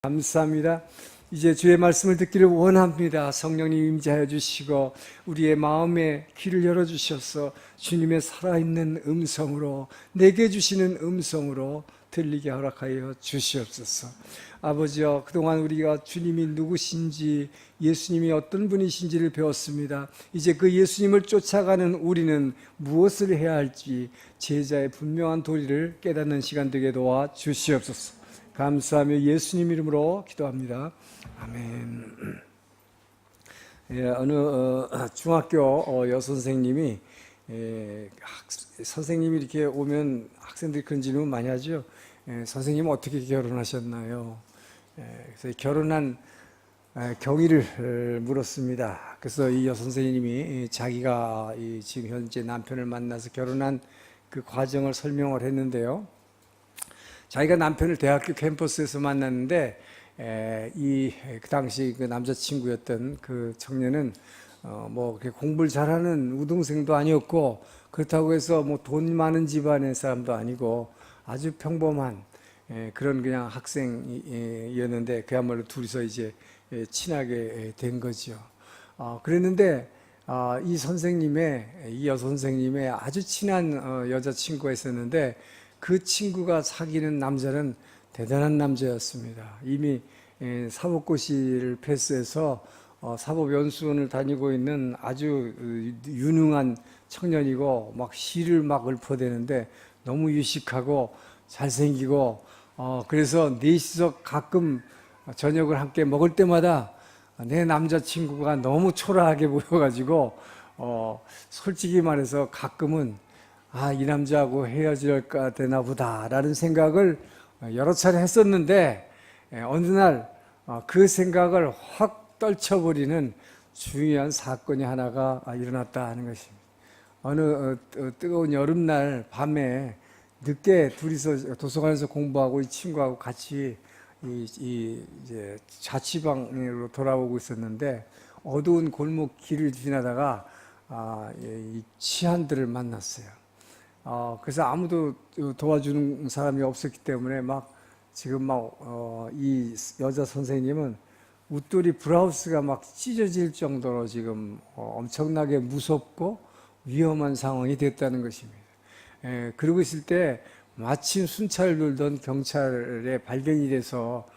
감사합니다. 이제 주의 말씀을 듣기를 원합니다. 성령님 임재하여 주시고 우리의 마음에 귀를 열어주셔서 주님의 살아있는 음성으로, 내게 주시는 음성으로 들리게 허락하여 주시옵소서. 아버지여, 그동안 우리가 주님이 누구신지, 예수님이 어떤 분이신지를 배웠습니다. 이제 그 예수님을 쫓아가는 우리는 무엇을 해야 할지 제자의 분명한 도리를 깨닫는 시간 되게 도와 주시옵소서. 감사하며 예수님 이름으로 기도합니다. 아멘. 어느 중학교 여선생님이 선생님이 이렇게 오면 학생들이 그런 질문 많이 하죠. 선생님 어떻게 결혼하셨나요? 그래서 결혼한 경위를 물었습니다. 그래서 이 여선생님이 자기가 지금 현재 남편을 만나서 결혼한 그 과정을 설명을 했는데요. 자기가 남편을 대학교 캠퍼스에서 만났는데 그 당시 그 남자친구였던 그 청년은 뭐 공부를 잘하는 우등생도 아니었고, 그렇다고 해서 뭐 돈 많은 집안의 사람도 아니고 아주 평범한 그런 그냥 학생이었는데, 그야말로 둘이서 이제 친하게 된 거죠. 그랬는데 이 여선생님의 아주 친한 여자친구가 있었는데, 그 친구가 사귀는 남자는 대단한 남자였습니다. 이미 사법고시를 패스해서 사법연수원을 다니고 있는 아주 유능한 청년이고, 막 시를 막 읊어대는데 너무 유식하고 잘생기고, 그래서 넷이서 가끔 저녁을 함께 먹을 때마다 내 남자친구가 너무 초라하게 보여가지고 솔직히 말해서 가끔은 이 남자하고 헤어질까 되나 보다라는 생각을 여러 차례 했었는데, 어느 날 그 생각을 확 떨쳐버리는 중요한 사건이 하나가 일어났다 하는 것입니다. 어느 뜨거운 여름날 밤에 늦게 둘이서 도서관에서 공부하고 이 친구하고 같이 이제 자취방으로 돌아오고 있었는데, 어두운 골목 길을 지나다가 이 치안들을 만났어요. 그래서 아무도 도와주는 사람이 없었기 때문에 이 여자 선생님은 웃돌이 브라우스가 막 찢어질 정도로 지금 엄청나게 무섭고 위험한 상황이 됐다는 것입니다. 그러고 있을 때 마침 순찰을 돌던 경찰에 발견이 돼서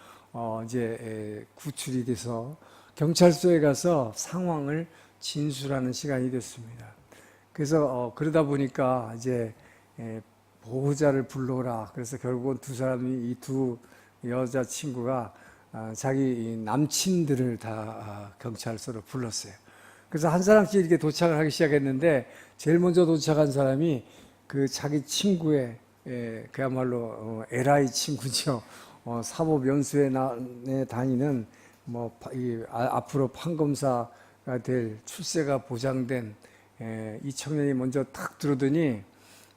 이제 구출이 돼서 경찰서에 가서 상황을 진술하는 시간이 됐습니다. 그래서 그러다 보니까 이제 보호자를 불러오라. 그래서 결국은 이 두 여자친구가 자기 남친들을 다 경찰서로 불렀어요. 그래서 한 사람씩 이렇게 도착을 하기 시작했는데, 제일 먼저 도착한 사람이 그 자기 친구의 그야말로 LI 친구죠. 사법연수에 다니는 앞으로 판검사가 될 출세가 보장된 이 청년이 먼저 탁 들어오더니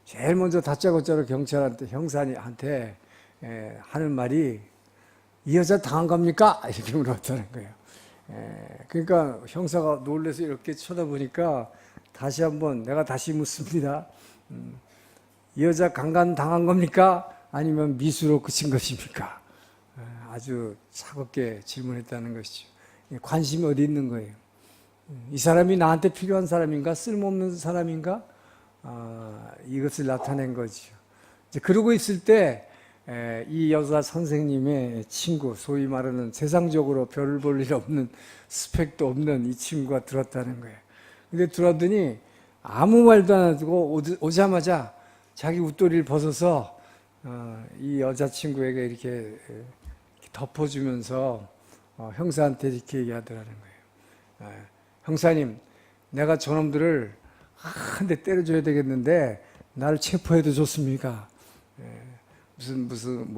제일 먼저 다짜고짜로 형사한테 하는 말이 "이 여자 당한 겁니까?" 이렇게 물었다는 거예요. 그러니까 형사가 놀라서 이렇게 쳐다보니까 다시 한번 내가 다시 묻습니다. "이 여자 강간 당한 겁니까? 아니면 미수로 그친 것입니까?" 아주 차갑게 질문했다는 것이죠. 관심이 어디 있는 거예요? 이 사람이 나한테 필요한 사람인가? 쓸모없는 사람인가? 이것을 나타낸 거죠. 이제 그러고 있을 때 이 여자 선생님의 친구, 소위 말하는 세상적으로 별 볼 일 없는, 스펙도 없는 이 친구가 들었다는 거예요. 근데 들었더니 아무 말도 안 하고 오자마자 자기 웃도리를 벗어서 이 여자친구에게 이렇게 덮어주면서 형사한테 이렇게 얘기하더라는 거예요. "형사님, 내가 저놈들을 한 대 때려줘야 되겠는데 나를 체포해도 좋습니까?" 무슨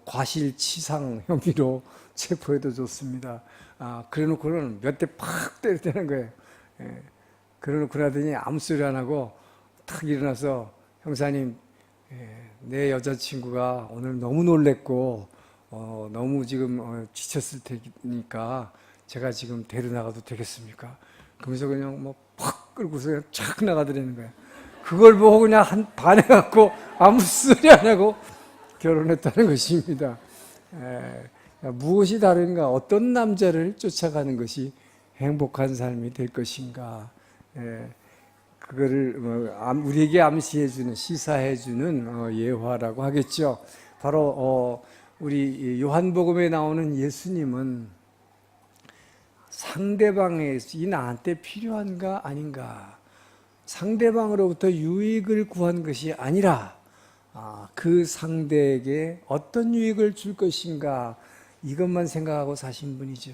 과실치상 혐의로 체포해도 좋습니다. 그래놓고는 몇 대 팍 때렸다는 거예요. 그러놓고 나더니 아무 소리 안 하고 탁 일어나서 "형사님, 내 여자친구가 오늘 너무 놀랬고 너무 지금 지쳤을 테니까 제가 지금 데려나가도 되겠습니까?" 그러면서 그냥 팍 끌고서 그냥 쫙 나가더라는 거예요. 그걸 보고 그냥 반해갖고 아무 소리 안 하고 결혼했다는 것입니다. 무엇이 다른가? 어떤 남자를 쫓아가는 것이 행복한 삶이 될 것인가? 그거를 우리에게 암시해주는, 시사해주는 예화라고 하겠죠. 바로 우리 요한복음에 나오는 예수님은 상대방이 나한테 필요한가 아닌가, 상대방으로부터 유익을 구한 것이 아니라 그 상대에게 어떤 유익을 줄 것인가, 이것만 생각하고 사신 분이죠.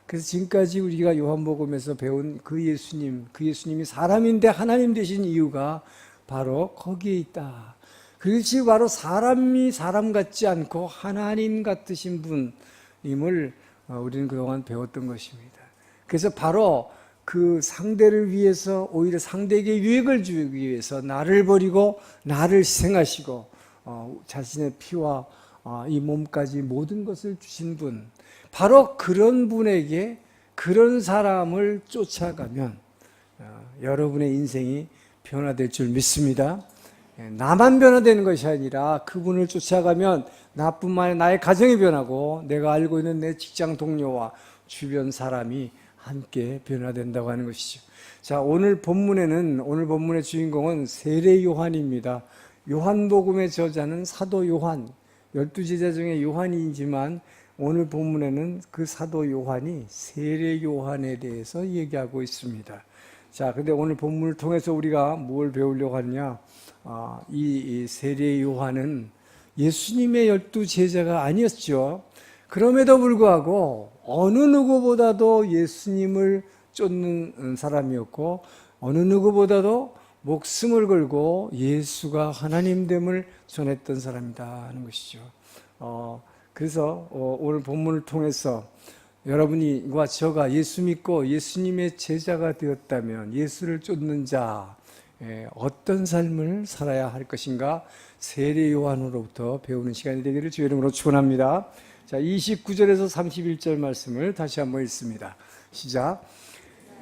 그래서 지금까지 우리가 요한복음에서 배운 그 예수님이 사람인데 하나님 되신 이유가 바로 거기에 있다. 그것이 바로 사람이 사람 같지 않고 하나님 같으신 분임을 우리는 그동안 배웠던 것입니다. 그래서 바로 그 상대를 위해서, 오히려 상대에게 유익을 주기 위해서 나를 버리고 나를 희생하시고 자신의 피와 이 몸까지 모든 것을 주신 분, 바로 그런 분에게, 그런 사람을 쫓아가면 여러분의 인생이 변화될 줄 믿습니다. 나만 변화되는 것이 아니라 그분을 쫓아가면 나뿐만 아니라 나의 가정이 변하고 내가 알고 있는 내 직장 동료와 주변 사람이 함께 변화된다고 하는 것이죠. 자, 오늘 본문의 주인공은 세례 요한입니다. 요한복음의 저자는 사도 요한, 12제자 중에 요한이지만 오늘 본문에는 그 사도 요한이 세례 요한에 대해서 얘기하고 있습니다. 자, 근데 오늘 본문을 통해서 우리가 뭘 배우려고 하느냐? 이 세례 요한은 예수님의 12제자가 아니었죠. 그럼에도 불구하고 어느 누구보다도 예수님을 쫓는 사람이었고, 어느 누구보다도 목숨을 걸고 예수가 하나님됨을 전했던 사람이다 하는 것이죠. 그래서 오늘 본문을 통해서 여러분과 저가 예수 믿고 예수님의 제자가 되었다면, 예수를 쫓는 자, 어떤 삶을 살아야 할 것인가, 세례 요한으로부터 배우는 시간이 되기를 주의 이름으로 축원합니다. 자, 29절에서 31절 말씀을 다시 한번 읽습니다. 시작.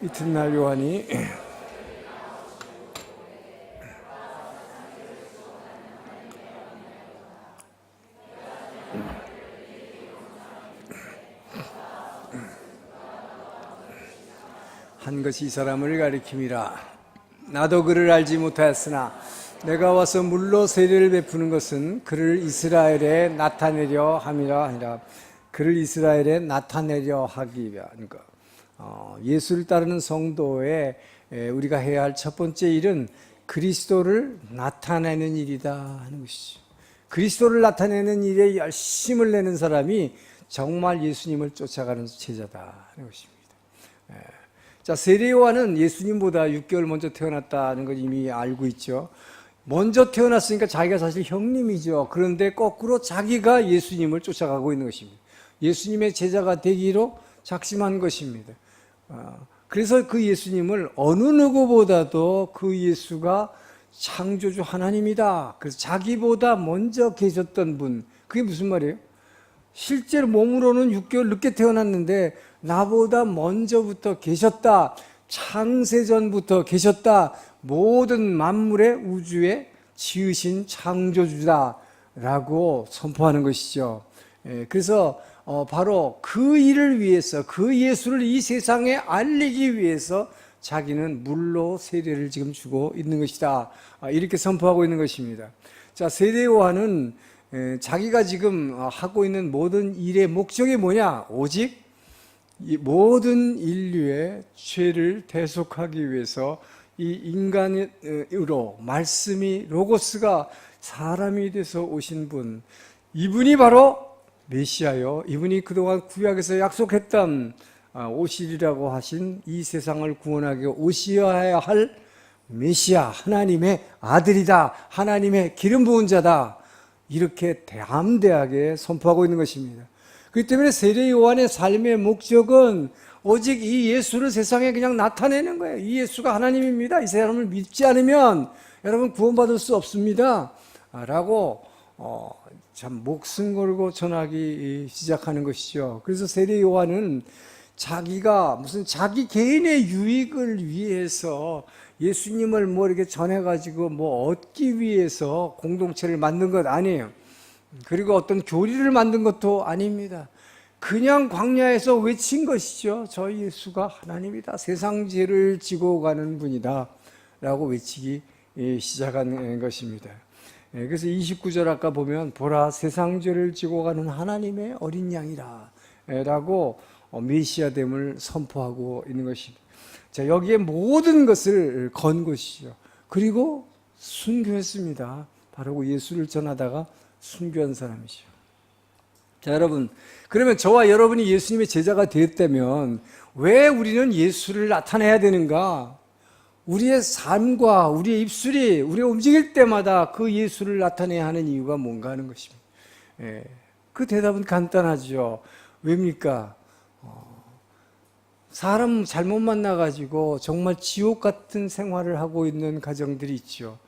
이튿날 요한이 한 것이 이 사람을 가리킴이라. 나도 그를 알지 못하였으나 내가 와서 물로 세례를 베푸는 것은 그를 이스라엘에 나타내려 함이라 하니라. 그를 이스라엘에 나타내려 하기 위한 것. 예수를 따르는 성도의 우리가 해야 할 첫 번째 일은 그리스도를 나타내는 일이다 하는 것이죠. 그리스도를 나타내는 일에 열심을 내는 사람이 정말 예수님을 쫓아가는 제자다 하는 것입니다. 자, 세례 요한은 예수님보다 6개월 먼저 태어났다는 걸 이미 알고 있죠. 먼저 태어났으니까 자기가 사실 형님이죠. 그런데 거꾸로 자기가 예수님을 쫓아가고 있는 것입니다. 예수님의 제자가 되기로 작심한 것입니다. 그래서 그 예수님을 어느 누구보다도 그 예수가 창조주 하나님이다, 그래서 자기보다 먼저 계셨던 분, 그게 무슨 말이에요? 실제로 몸으로는 6개월 늦게 태어났는데 나보다 먼저부터 계셨다, 창세전부터 계셨다, 모든 만물의 우주에 지으신 창조주다 라고 선포하는 것이죠. 그래서 바로 그 일을 위해서, 그 예수를 이 세상에 알리기 위해서 자기는 물로 세례를 지금 주고 있는 것이다, 이렇게 선포하고 있는 것입니다. 자, 세례 요한은 자기가 지금 하고 있는 모든 일의 목적이 뭐냐? 오직 이 모든 인류의 죄를 대속하기 위해서 이 인간으로 말씀이, 로고스가 사람이 돼서 오신 분, 이분이 바로 메시아요, 이분이 그동안 구약에서 약속했던 오시리라고 하신 이 세상을 구원하기 오셔야 할 메시아, 하나님의 아들이다, 하나님의 기름 부은 자다, 이렇게 담대하게 선포하고 있는 것입니다. 그렇기 때문에 세례 요한의 삶의 목적은 오직 이 예수를 세상에 그냥 나타내는 거예요. 이 예수가 하나님입니다, 이 사람을 믿지 않으면 여러분 구원받을 수 없습니다 라고 참 목숨 걸고 전하기 시작하는 것이죠. 그래서 세례 요한은 자기가 무슨 자기 개인의 유익을 위해서 예수님을 이렇게 전해가지고 얻기 위해서 공동체를 만든 것 아니에요. 그리고 어떤 교리를 만든 것도 아닙니다. 그냥 광야에서 외친 것이죠. 저 예수가 하나님이다. 세상 죄를 지고 가는 분이다. 라고 외치기 시작한 것입니다. 그래서 29절 아까 보면 보라 세상 죄를 지고 가는 하나님의 어린 양이라 라고 메시아됨을 선포하고 있는 것입니다. 자, 여기에 모든 것을 건 것이죠. 그리고 순교했습니다. 바로 예수를 전하다가 순교한 사람이죠. 자, 여러분, 그러면 저와 여러분이 예수님의 제자가 되었다면 왜 우리는 예수를 나타내야 되는가? 우리의 삶과 우리의 입술이 우리가 움직일 때마다 그 예수를 나타내야 하는 이유가 뭔가 하는 것입니다. 그 대답은 간단하죠. 왜입니까? 사람 잘못 만나가지고 정말 지옥 같은 생활을 하고 있는 가정들이 있죠.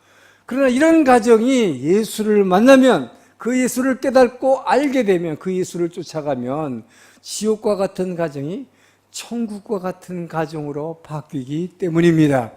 그러나 이런 가정이 예수를 만나면 그 예수를 깨닫고 알게 되면 그 예수를 쫓아가면 지옥과 같은 가정이 천국과 같은 가정으로 바뀌기 때문입니다.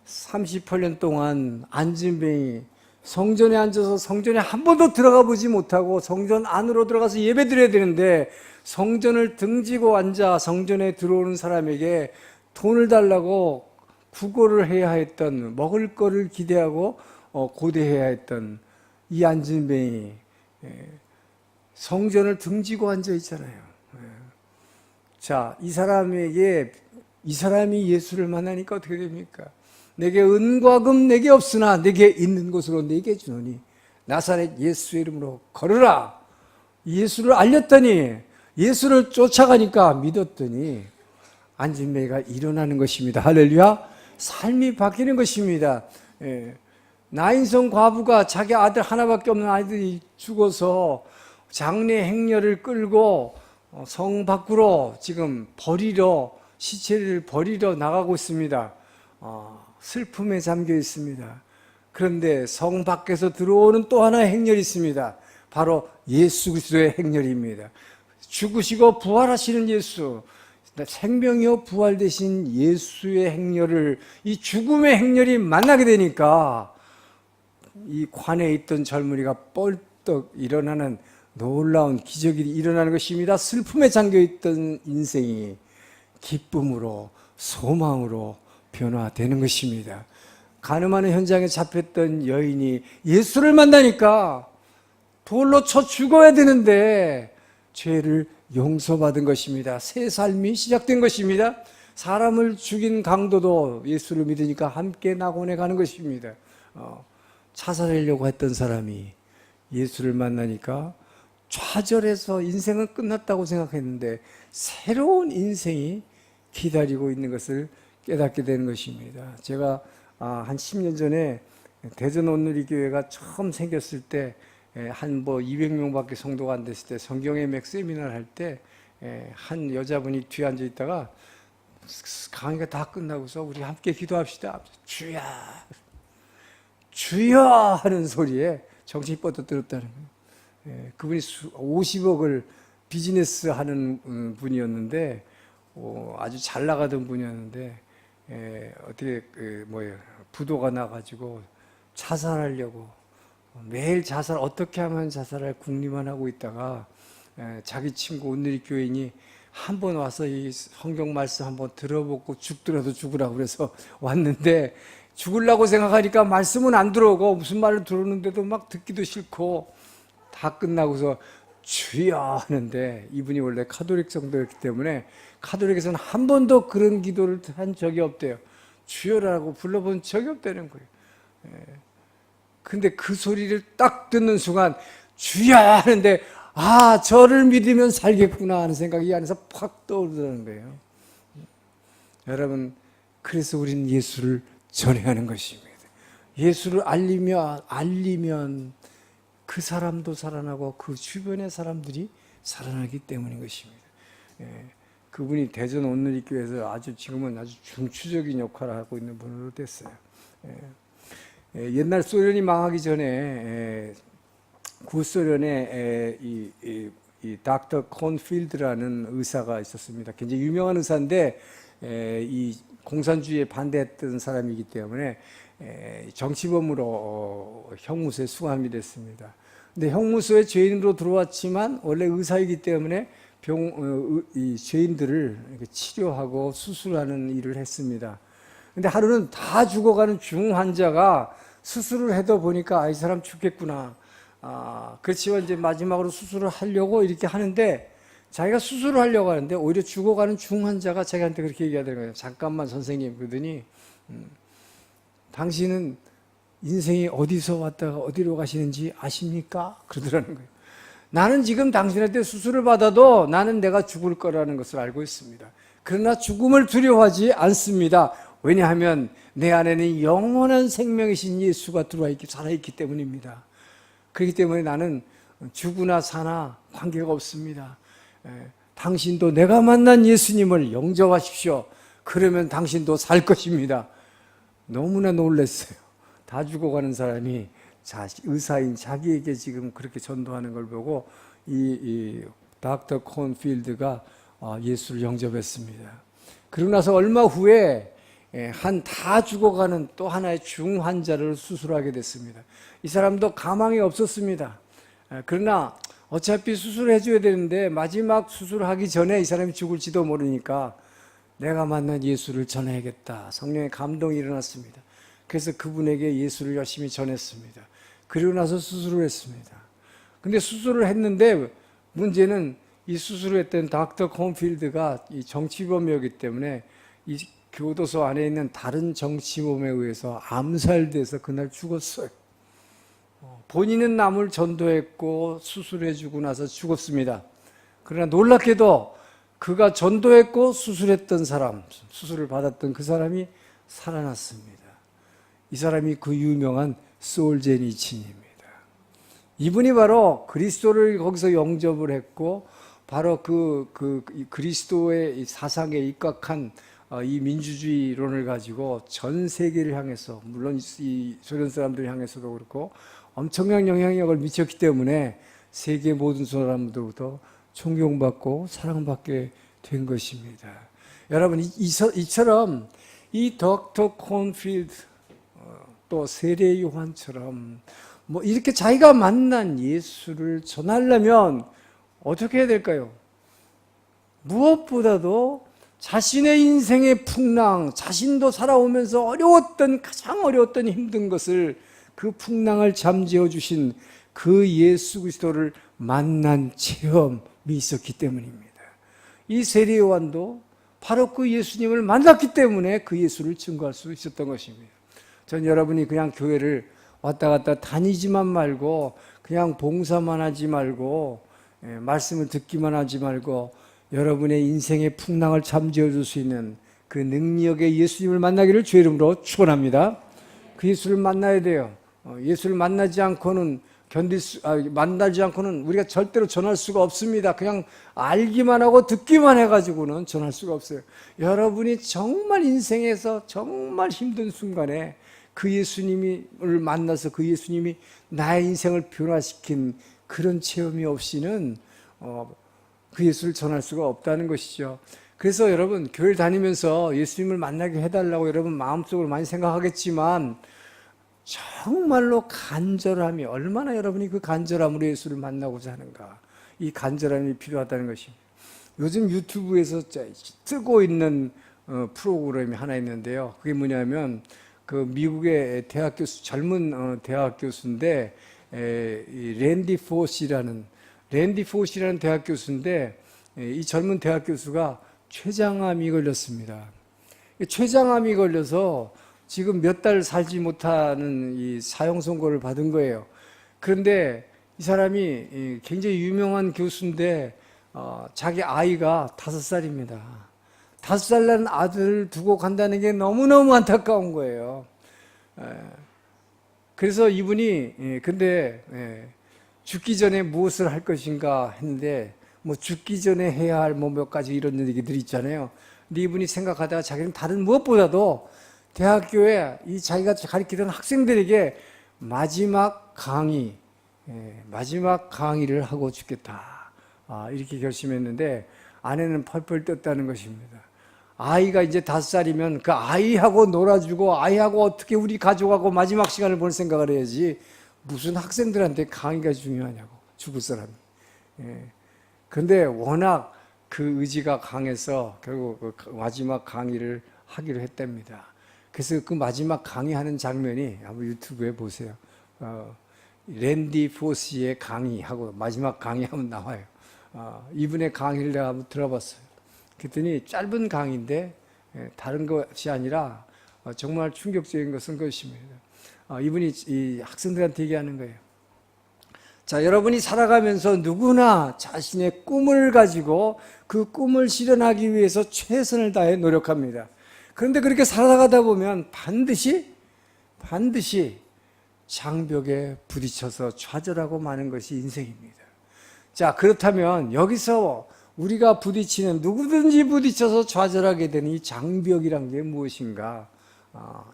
38년 동안 안진뱅이 성전에 앉아서 성전에 한 번도 들어가 보지 못하고 성전 안으로 들어가서 예배 드려야 되는데 성전을 등지고 앉아 성전에 들어오는 사람에게 돈을 달라고 구걸을 해야 했던, 먹을 거를 기대하고 고대해야 했던 이 안진뱅이 성전을 등지고 앉아 있잖아요. 자, 이 사람이 예수를 만나니까 어떻게 됩니까? 내게 은과 금 내게 없으나 내게 있는 것으로 내게 주노니 나사렛 예수의 이름으로 걸으라. 예수를 알렸더니 예수를 쫓아가니까 믿었더니 안진뱅이가 일어나는 것입니다. 할렐루야. 삶이 바뀌는 것입니다. 나인성 과부가 자기 아들 하나밖에 없는 아이들이 죽어서 장례 행렬을 끌고 성 밖으로 지금 시체를 버리러 나가고 있습니다. 슬픔에 잠겨 있습니다. 그런데 성 밖에서 들어오는 또 하나의 행렬이 있습니다. 바로 예수 그리스도의 행렬입니다. 죽으시고 부활하시는 예수, 생명이요 부활 되신 예수의 행렬을, 이 죽음의 행렬이 만나게 되니까 이 관에 있던 젊은이가 뻘떡 일어나는 놀라운 기적이 일어나는 것입니다. 슬픔에 잠겨있던 인생이 기쁨으로, 소망으로 변화되는 것입니다. 간음하는 현장에 잡혔던 여인이 예수를 만나니까 돌로 쳐 죽어야 되는데 죄를 용서받은 것입니다. 새 삶이 시작된 것입니다. 사람을 죽인 강도도 예수를 믿으니까 함께 낙원에 가는 것입니다. 자살하려고 했던 사람이 예수를 만나니까 좌절해서 인생은 끝났다고 생각했는데 새로운 인생이 기다리고 있는 것을 깨닫게 되는 것입니다. 제가 한 10년 전에 대전 온누리교회가 처음 생겼을 때 한 200명밖에 성도가 안 됐을 때 성경의 맥 세미나를 할 때 한 여자분이 뒤에 앉아 있다가 강의가 다 끝나고서 우리 함께 기도합시다. 주여 주여 하는 소리에 정신이 뻗어 들었다는 거예요. 그분이 50억을 비즈니스 하는 분이었는데 아주 잘 나가던 분이었는데 어떻게 부도가 나가지고 자살하려고 매일 어떻게 하면 자살할 궁리만 하고 있다가 자기 친구 온누리 교인이 한번 와서 이 성경 말씀 한번 들어보고 죽더라도 죽으라고 그래서 왔는데 죽으려고 생각하니까 말씀은 안 들어오고 무슨 말을 들었는데도 막 듣기도 싫고 다 끝나고서 주여 하는데 이분이 원래 카톨릭 성도였기 때문에 카톨릭에서는 한 번도 그런 기도를 한 적이 없대요. 주여라고 불러본 적이 없다는 거예요. 근데 그 소리를 딱 듣는 순간 주여 하는데 저를 믿으면 살겠구나 하는 생각이 이 안에서 팍 떠오르는 거예요. 여러분, 그래서 우리는 예수를 전해야 하는 것입니다. 예수를 알리면 그 사람도 살아나고 그 주변의 사람들이 살아나기 때문인 것입니다. 그분이 대전 온누리교회에서 지금은 아주 중추적인 역할을 하고 있는 분으로 됐어요. 옛날 소련이 망하기 전에 구소련에 이 닥터 콘필드라는 의사가 있었습니다. 굉장히 유명한 의사인데 이 공산주의에 반대했던 사람이기 때문에 정치범으로 형무소에 수감이 됐습니다. 근데 형무소에 죄인으로 들어왔지만 원래 의사이기 때문에 이 죄인들을 이렇게 치료하고 수술하는 일을 했습니다. 근데 하루는 다 죽어가는 중환자가 수술을 해도 보니까 이 사람 죽겠구나. 그렇지만 이제 마지막으로 수술을 하려고 이렇게 하는데 자기가 수술을 하려고 하는데 오히려 죽어가는 중환자가 자기한테 그렇게 얘기하는 거예요. 잠깐만 선생님. 그러더니 당신은 인생이 어디서 왔다가 어디로 가시는지 아십니까? 그러더라는 거예요. 나는 지금 당신한테 수술을 받아도 나는 내가 죽을 거라는 것을 알고 있습니다. 그러나 죽음을 두려워하지 않습니다. 왜냐하면 내 안에는 영원한 생명이신 예수가 들어와 있기, 살아있기 때문입니다. 그렇기 때문에 나는 죽으나 사나 관계가 없습니다. 당신도 내가 만난 예수님을 영접하십시오. 그러면 당신도 살 것입니다. 너무나 놀랐어요. 다 죽어가는 사람이 의사인 자기에게 지금 그렇게 전도하는 걸 보고 이 닥터 콘필드가 예수를 영접했습니다. 그러고 나서 얼마 후에 다 죽어가는 또 하나의 중환자를 수술하게 됐습니다. 이 사람도 가망이 없었습니다. 그러나 어차피 수술을 해줘야 되는데 마지막 수술하기 전에 이 사람이 죽을지도 모르니까 내가 만난 예수를 전해야겠다. 성령의 감동이 일어났습니다. 그래서 그분에게 예수를 열심히 전했습니다. 그리고 나서 수술을 했습니다. 근데 수술을 했는데 문제는 이 수술을 했던 닥터 콘필드가 이 정치범이었기 때문에 이 교도소 안에 있는 다른 정치범에 의해서 암살돼서 그날 죽었어요. 본인은 남을 전도했고 수술해주고 나서 죽었습니다. 그러나 놀랍게도 그가 전도했고 수술했던 사람, 수술을 받았던 그 사람이 살아났습니다. 이 사람이 그 유명한 솔제니친입니다. 이분이 바로 그리스도를 거기서 영접을 했고 바로 그 그리스도의 사상에 입각한 이 민주주의론을 가지고 전 세계를 향해서, 물론 이 소련 사람들 향해서도 그렇고 엄청난 영향력을 미쳤기 때문에 세계 모든 사람들로부터 존경받고 사랑받게 된 것입니다. 여러분, 이처럼 이 닥터 콘필드 또 세례 요한처럼 이렇게 자기가 만난 예수를 전하려면 어떻게 해야 될까요? 무엇보다도 자신의 인생의 풍랑, 자신도 살아오면서 가장 어려웠던 힘든 것을, 그 풍랑을 잠재워 주신 그 예수 그리스도를 만난 체험이 있었기 때문입니다. 이 세례 요한도 바로 그 예수님을 만났기 때문에 그 예수를 증거할 수 있었던 것입니다. 전 여러분이 그냥 교회를 왔다 갔다 다니지만 말고, 그냥 봉사만 하지 말고, 말씀을 듣기만 하지 말고, 여러분의 인생의 풍랑을 잠재워 줄 수 있는 그 능력의 예수님을 만나기를 주의 이름으로 축원합니다. 그 예수를 만나야 돼요. 예수를 만나지 않고는 만나지 않고는 우리가 절대로 전할 수가 없습니다. 그냥 알기만 하고 듣기만 해가지고는 전할 수가 없어요. 여러분이 정말 인생에서 정말 힘든 순간에 그 예수님을 만나서 그 예수님이 나의 인생을 변화시킨 그런 체험이 없이는 그 예수를 전할 수가 없다는 것이죠. 그래서 여러분, 교회를 다니면서 예수님을 만나게 해달라고 여러분 마음속으로 많이 생각하겠지만 정말로 간절함이, 얼마나 여러분이 그 간절함으로 예수를 만나고자 하는가, 이 간절함이 필요하다는 것입니다. 요즘 유튜브에서 뜨고 있는 프로그램이 하나 있는데요. 그게 뭐냐면 그 미국의 대학 교수, 젊은 대학 교수인데 랜디 포시라는 대학 교수인데, 이 젊은 대학 교수가 췌장암이 걸렸습니다. 췌장암이 걸려서 지금 몇 달 살지 못하는 이 사형 선고를 받은 거예요. 그런데 이 사람이 굉장히 유명한 교수인데 자기 아이가 5살입니다. 5살 난 아들을 두고 간다는 게 너무너무 안타까운 거예요. 그래서 이분이 근데 죽기 전에 무엇을 할 것인가 했는데, 죽기 전에 해야 할 몇 가지 이런 얘기들이 있잖아요. 근데 이분이 생각하다가 자기는 다른 무엇보다도 대학교에 이 자기가 가르치던 학생들에게 마지막 강의를 하고 죽겠다. 이렇게 결심했는데 아내는 펄펄 떴다는 것입니다. 아이가 이제 5살이면 그 아이하고 놀아주고 아이하고 어떻게 우리 가족하고 마지막 시간을 보낼 생각을 해야지 무슨 학생들한테 강의가 중요하냐고, 죽을 사람이. 그런데 워낙 그 의지가 강해서 결국 그 마지막 강의를 하기로 했답니다. 그래서 그 마지막 강의하는 장면이 한번 유튜브에 보세요. 랜디 포스의 강의하고 마지막 강의하면 나와요. 이분의 강의를 내가 한번 들어봤어요. 그랬더니 짧은 강의인데 다른 것이 아니라 정말 충격적인 것은 그것입니다. 이분이 이 학생들한테 얘기하는 거예요. 자, 여러분이 살아가면서 누구나 자신의 꿈을 가지고 그 꿈을 실현하기 위해서 최선을 다해 노력합니다. 그런데 그렇게 살아가다 보면 반드시 장벽에 부딪혀서 좌절하고 마는 것이 인생입니다. 자, 그렇다면 여기서 우리가 부딪히는, 누구든지 부딪혀서 좌절하게 되는 이 장벽이란 게 무엇인가?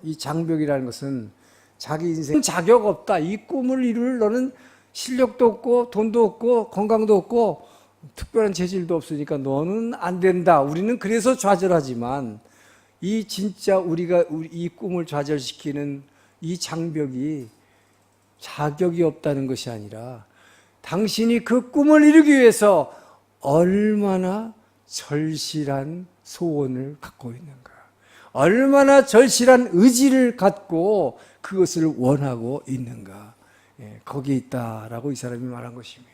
이 장벽이라는 것은 자기 인생 자격 없다. 이 꿈을 이룰 너는 실력도 없고 돈도 없고 건강도 없고 특별한 재질도 없으니까 너는 안 된다. 우리는 그래서 좌절하지만 이 진짜 우리가 이 꿈을 좌절시키는 이 장벽이 자격이 없다는 것이 아니라 당신이 그 꿈을 이루기 위해서 얼마나 절실한 소원을 갖고 있는가, 얼마나 절실한 의지를 갖고 그것을 원하고 있는가, 거기에 있다라고 이 사람이 말한 것입니다.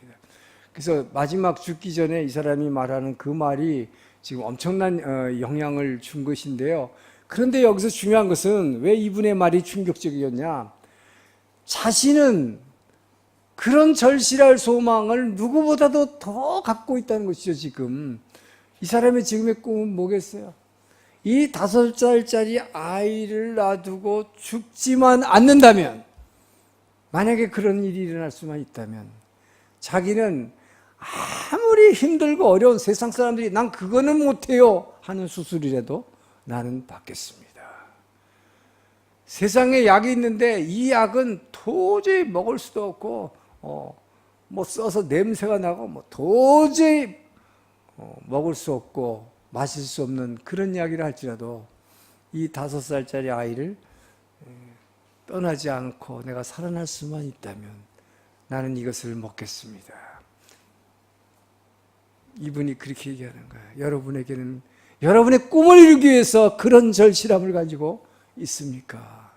그래서 마지막 죽기 전에 이 사람이 말하는 그 말이 지금 엄청난 영향을 준 것인데요. 그런데 여기서 중요한 것은 왜 이분의 말이 충격적이었냐? 자신은 그런 절실할 소망을 누구보다도 더 갖고 있다는 것이죠. 지금 이 사람의 지금의 꿈은 뭐겠어요? 이 5살짜리 아이를 놔두고 죽지만 않는다면, 만약에 그런 일이 일어날 수만 있다면 자기는 아무리 힘들고 어려운 세상 사람들이 난 그거는 못해요 하는 수술이라도 나는 받겠습니다. 세상에 약이 있는데 이 약은 도저히 먹을 수도 없고 뭐 써서 냄새가 나고 뭐 도저히 먹을 수 없고 마실 수 없는 그런 약이라 할지라도 이 5살짜리 아이를 떠나지 않고 내가 살아날 수만 있다면 나는 이것을 먹겠습니다. 이분이 그렇게 얘기하는 거예요. 여러분에게는 여러분의 꿈을 이루기 위해서 그런 절실함을 가지고 있습니까?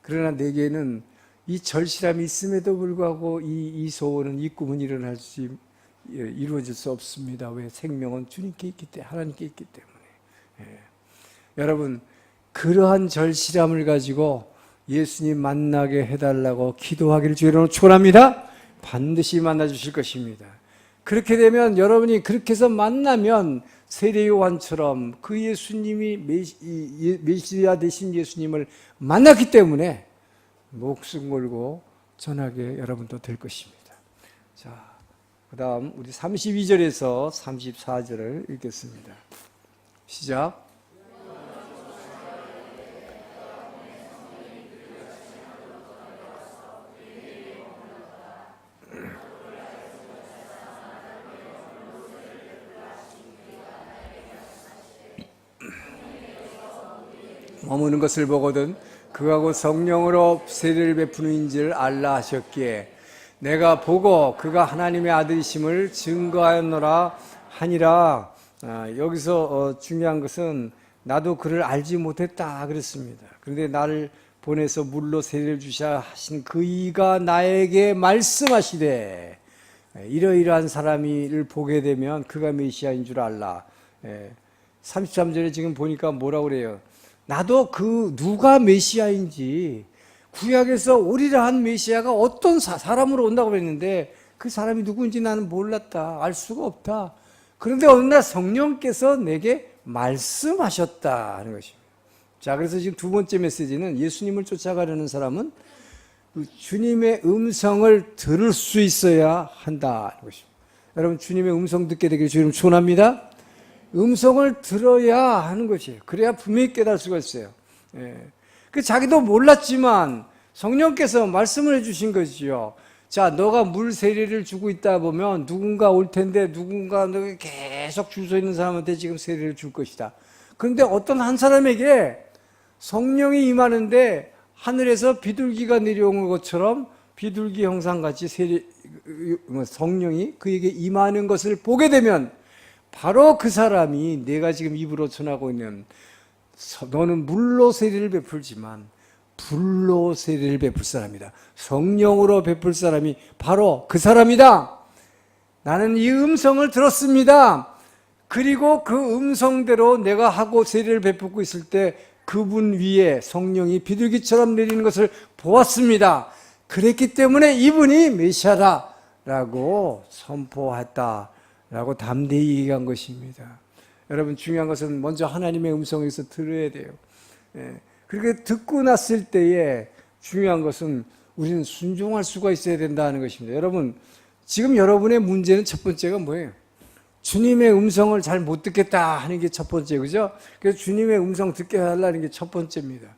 그러나 내게는 이 절실함이 있음에도 불구하고 이 소원은, 이 꿈은 이루어질 수 없습니다. 왜? 생명은 주님께 있기 때문에, 하나님께 있기 때문에. 여러분, 그러한 절실함을 가지고 예수님 만나게 해달라고 기도하기를 주의 이름으로 축원합니다. 반드시 만나주실 것입니다. 그렇게 되면 여러분이 그렇게 해서 만나면 세례 요한처럼 그 예수님이 메시아 되신 예수님을 만났기 때문에 목숨 걸고 전하게 여러분도 될 것입니다. 자, 그 다음 우리 32절에서 34절을 읽겠습니다. 시작. 머무는 것을 보거든 그하고 성령으로 세례를 베푸는 인지를 알라 하셨기에 내가 보고 그가 하나님의 아들이심을 증거하였노라 하니라. 여기서 중요한 것은 나도 그를 알지 못했다 그랬습니다. 그런데 나를 보내서 물로 세례를 주셔 하신 그이가 나에게 말씀하시되 이러이러한 사람을 보게 되면 그가 메시아인 줄 알라. 33절에 지금 보니까 뭐라고 그래요? 나도 그 누가 메시아인지, 구약에서 오리라 한 메시아가 어떤 사람으로 온다고 그랬는데 그 사람이 누구인지 나는 몰랐다. 알 수가 없다. 그런데 어느 날 성령께서 내게 말씀하셨다 하는 것입니다. 자, 그래서 지금 두 번째 메시지는 예수님을 쫓아가려는 사람은 주님의 음성을 들을 수 있어야 한다 하는 것입니다. 여러분, 주님의 음성 듣게 되기를 주님 축원합니다. 음성을 들어야 하는 것이에요. 그래야 분명히 깨달을 수가 있어요. 그 자기도 몰랐지만 성령께서 말씀을 해주신 것이죠. 자, 너가 물 세례를 주고 있다 보면 누군가 올 텐데 누군가 너가 계속 줄 서 있는 사람한테 지금 세례를 줄 것이다. 그런데 어떤 한 사람에게 성령이 임하는데 하늘에서 비둘기가 내려온 것처럼 비둘기 형상같이 성령이 그에게 임하는 것을 보게 되면 바로 그 사람이 내가 지금 입으로 전하고 있는 너는 물로 세례를 베풀지만 불로 세례를 베풀 사람이다. 성령으로 베풀 사람이 바로 그 사람이다. 나는 이 음성을 들었습니다. 그리고 그 음성대로 내가 하고 세례를 베풀고 있을 때 그분 위에 성령이 비둘기처럼 내리는 것을 보았습니다. 그랬기 때문에 이분이 메시아다라고 선포했다라고 담대히 얘기한 것입니다. 여러분, 중요한 것은 먼저 하나님의 음성에서 들어야 돼요. 그렇게 듣고 났을 때에 중요한 것은 우리는 순종할 수가 있어야 된다는 것입니다. 여러분, 지금 여러분의 문제는 첫 번째가 뭐예요? 주님의 음성을 잘 못 듣겠다 하는 게 첫 번째, 그죠? 그래서 주님의 음성 듣게 하려는 게 첫 번째입니다.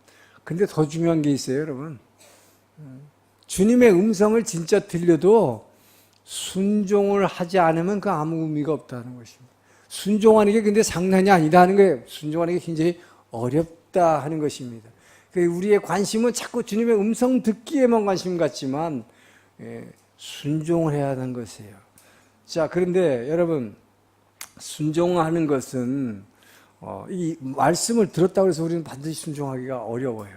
근데 더 중요한 게 있어요, 여러분. 주님의 음성을 진짜 들려도 순종을 하지 않으면 그 아무 의미가 없다는 것입니다. 순종하는 게 근데 장난이 아니다 하는 거예요. 순종하는 게 굉장히 어렵다 하는 것입니다. 우리의 관심은 자꾸 주님의 음성 듣기에만 관심 같지만 순종을 해야 하는 것이에요. 자, 그런데 여러분, 순종하는 것은 이 말씀을 들었다고 해서 우리는 반드시 순종하기가 어려워요.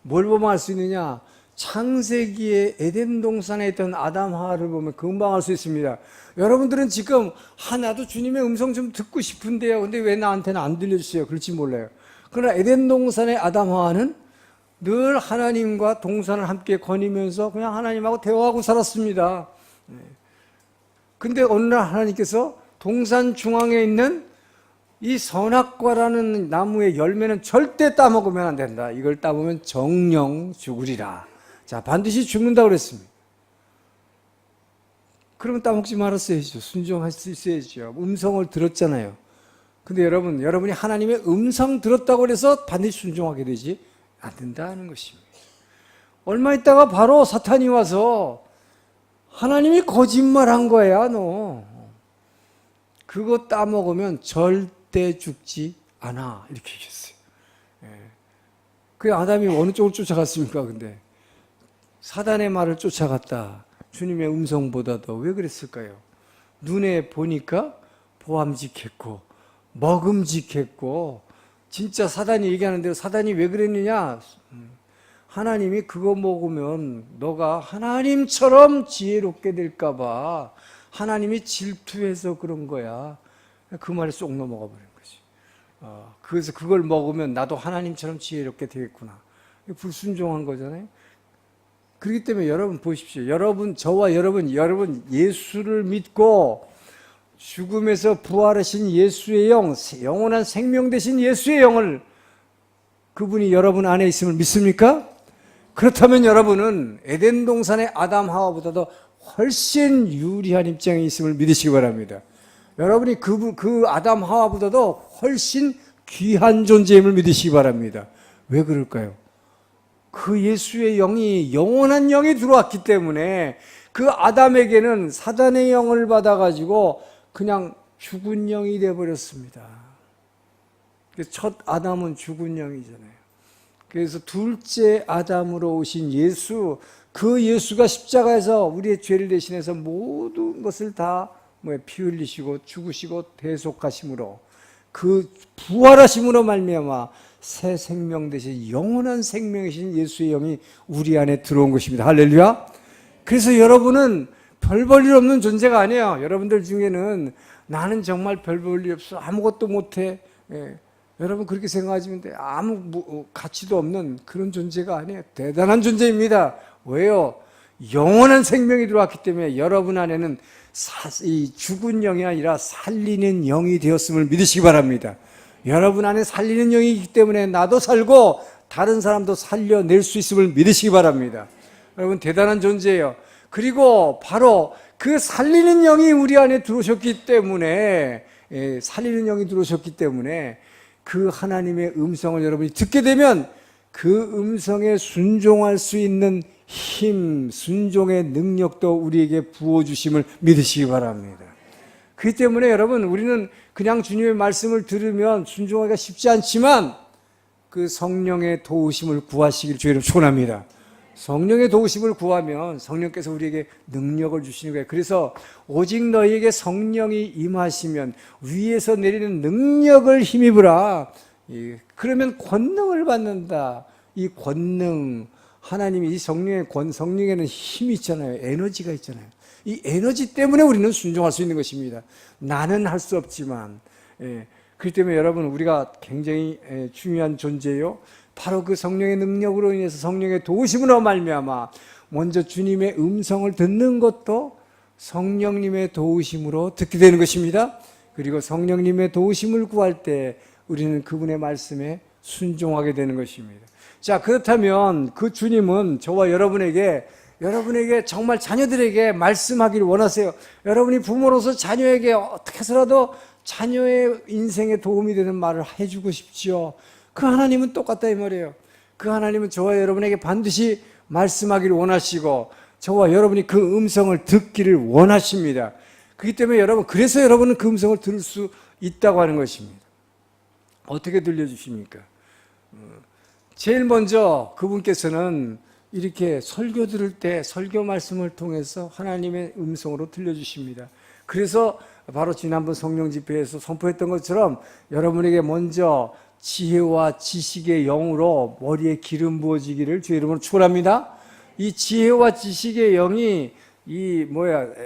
뭘 보면 알 수 있느냐? 창세기에 에덴 동산에 있던 아담 하와를 보면 금방 알 수 있습니다. 여러분들은 지금 나도 주님의 음성 좀 듣고 싶은데요. 근데 왜 나한테는 안 들려주세요? 그럴지 몰라요. 그러나 에덴 동산의 아담 하와는 늘 하나님과 동산을 함께 거니면서 그냥 하나님하고 대화하고 살았습니다. 근데 어느 날 하나님께서 동산 중앙에 있는 이 선악과라는 나무의 열매는 절대 따먹으면 안 된다. 이걸 따보면 정령 죽으리라. 자, 반드시 죽는다고 그랬습니다. 그러면 따먹지 말았어야죠. 순종할 수 있어야죠. 음성을 들었잖아요. 근데 여러분이 하나님의 음성 들었다고 해서 반드시 순종하게 되지 않는다는 것입니다. 얼마 있다가 바로 사탄이 와서 하나님이 거짓말한 거야, 너. 그거 따먹으면 절대 죽지 않아. 이렇게 얘기했어요. 그 아담이 어느 쪽을 쫓아갔습니까, 근데? 사단의 말을 쫓아갔다. 주님의 음성보다도. 왜 그랬을까요? 눈에 보니까 보암직했고, 먹음직했고, 진짜 사단이 얘기하는 대로 사단이 왜 그랬느냐? 하나님이 그거 먹으면 너가 하나님처럼 지혜롭게 될까봐 하나님이 질투해서 그런 거야. 그 말에 쏙 넘어가 버린 거지. 그래서 그걸 먹으면 나도 하나님처럼 지혜롭게 되겠구나. 불순종한 거잖아요. 그렇기 때문에 여러분 보십시오. 저와 여러분 예수를 믿고 죽음에서 부활하신 예수의 영원한 생명 되신 예수의 영을 그분이 여러분 안에 있음을 믿습니까? 그렇다면 여러분은 에덴 동산의 아담 하와보다도 훨씬 유리한 입장에 있음을 믿으시기 바랍니다. 여러분이 그 아담 하와보다도 훨씬 귀한 존재임을 믿으시기 바랍니다. 왜 그럴까요? 그 예수의 영이 영원한 영이 들어왔기 때문에 그 아담에게는 사단의 영을 받아가지고 그냥 죽은 영이 되어버렸습니다. 첫 아담은 죽은 영이잖아요. 그래서 둘째 아담으로 오신 예수, 그 예수가 십자가에서 우리의 죄를 대신해서 모든 것을 다 피 흘리시고 죽으시고 대속하심으로 그 부활하심으로 말미암아 새 생명 되신 영원한 생명이신 예수의 영이 우리 안에 들어온 것입니다. 할렐루야. 그래서 여러분은 별 볼 일 없는 존재가 아니에요. 여러분들 중에는 나는 정말 별 볼 일 없어, 아무것도 못해, 여러분 그렇게 생각하시면 돼요. 아무 가치도 없는 그런 존재가 아니에요. 대단한 존재입니다. 왜요? 영원한 생명이 들어왔기 때문에 여러분 안에는 이 죽은 영이 아니라 살리는 영이 되었음을 믿으시기 바랍니다. 여러분 안에 살리는 영이 있기 때문에 나도 살고 다른 사람도 살려낼 수 있음을 믿으시기 바랍니다. 여러분 대단한 존재예요. 그리고 바로 그 살리는 영이 우리 안에 들어오셨기 때문에 그 하나님의 음성을 여러분이 듣게 되면 그 음성에 순종할 수 있는 힘, 순종의 능력도 우리에게 부어주심을 믿으시기 바랍니다. 그렇기 때문에 여러분 우리는 그냥 주님의 말씀을 들으면 순종하기가 쉽지 않지만 그 성령의 도우심을 구하시길 주의 이름으로 축원합니다. 성령의 도우심을 구하면 성령께서 우리에게 능력을 주시는 거예요. 그래서 오직 너희에게 성령이 임하시면 위에서 내리는 능력을 힘입으라. 그러면 권능을 받는다. 이 권능, 하나님이 이 성령에는 힘이 있잖아요. 에너지가 있잖아요. 이 에너지 때문에 우리는 순종할 수 있는 것입니다. 나는 할 수 없지만. 그렇기 때문에 여러분, 우리가 굉장히 중요한 존재요. 바로 그 성령의 능력으로 인해서 성령의 도우심으로 말미암아 먼저 주님의 음성을 듣는 것도 성령님의 도우심으로 듣게 되는 것입니다. 그리고 성령님의 도우심을 구할 때 우리는 그분의 말씀에 순종하게 되는 것입니다. 자, 그렇다면 그 주님은 저와 여러분에게 정말 자녀들에게 말씀하기를 원하세요. 여러분이 부모로서 자녀에게 어떻게 해서라도 자녀의 인생에 도움이 되는 말을 해주고 싶지요. 그 하나님은 똑같다 이 말이에요. 그 하나님은 저와 여러분에게 반드시 말씀하기를 원하시고 저와 여러분이 그 음성을 듣기를 원하십니다. 그렇기 때문에 그래서 여러분은 그 음성을 들을 수 있다고 하는 것입니다. 어떻게 들려주십니까? 제일 먼저 그분께서는 이렇게 설교 들을 때 설교 말씀을 통해서 하나님의 음성으로 들려주십니다. 그래서 바로 지난번 성령 집회에서 선포했던 것처럼 여러분에게 먼저 지혜와 지식의 영으로 머리에 기름 부어지기를 주의 이름으로 축원합니다. 이 지혜와 지식의 영이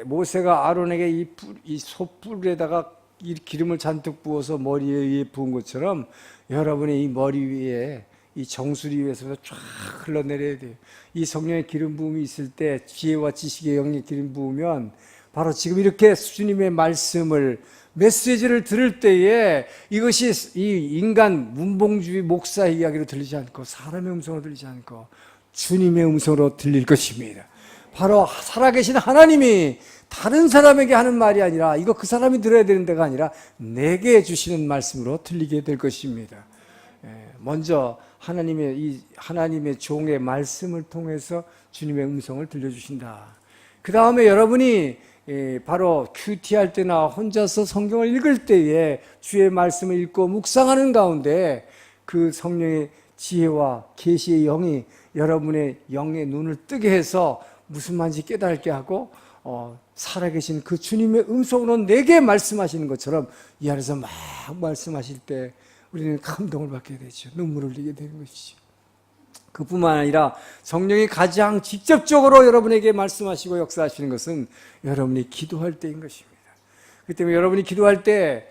모세가 아론에게 이 솥불에다가 이 기름을 잔뜩 부어서 머리에 부은 것처럼 여러분의 이 머리 위에 이 정수리 위에서 쫙 흘러내려야 돼요. 이 성령의 기름 부음이 있을 때 지혜와 지식의 영의 기름 부으면 바로 지금 이렇게 주님의 말씀을 메시지를 들을 때에 이것이 이 인간 문봉주의 목사의 이야기로 들리지 않고 사람의 음성으로 들리지 않고 주님의 음성으로 들릴 것입니다. 바로 살아계신 하나님이 다른 사람에게 하는 말이 아니라 이거 그 사람이 들어야 되는 데가 아니라 내게 주시는 말씀으로 들리게 될 것입니다. 먼저 하나님의 종의 말씀을 통해서 주님의 음성을 들려주신다. 그 다음에 여러분이 바로 큐티할 때나 혼자서 성경을 읽을 때에 주의 말씀을 읽고 묵상하는 가운데 그 성령의 지혜와 계시의 영이 여러분의 영의 눈을 뜨게 해서 무슨 말인지 깨닫게 하고 살아계신 그 주님의 음성으로 내게 말씀하시는 것처럼 이 안에서 막 말씀하실 때 우리는 감동을 받게 되죠. 눈물을 흘리게 되는 것이죠. 그뿐만 아니라 성령이 가장 직접적으로 여러분에게 말씀하시고 역사하시는 것은 여러분이 기도할 때인 것입니다. 그렇기 때문에 여러분이 기도할 때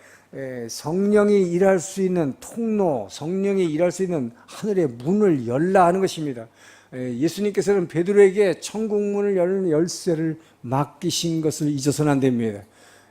성령이 일할 수 있는 통로, 성령이 일할 수 있는 하늘의 문을 열라 하는 것입니다. 예수님께서는 베드로에게 천국문을 여는 열쇠를 맡기신 것을 잊어서는 안 됩니다.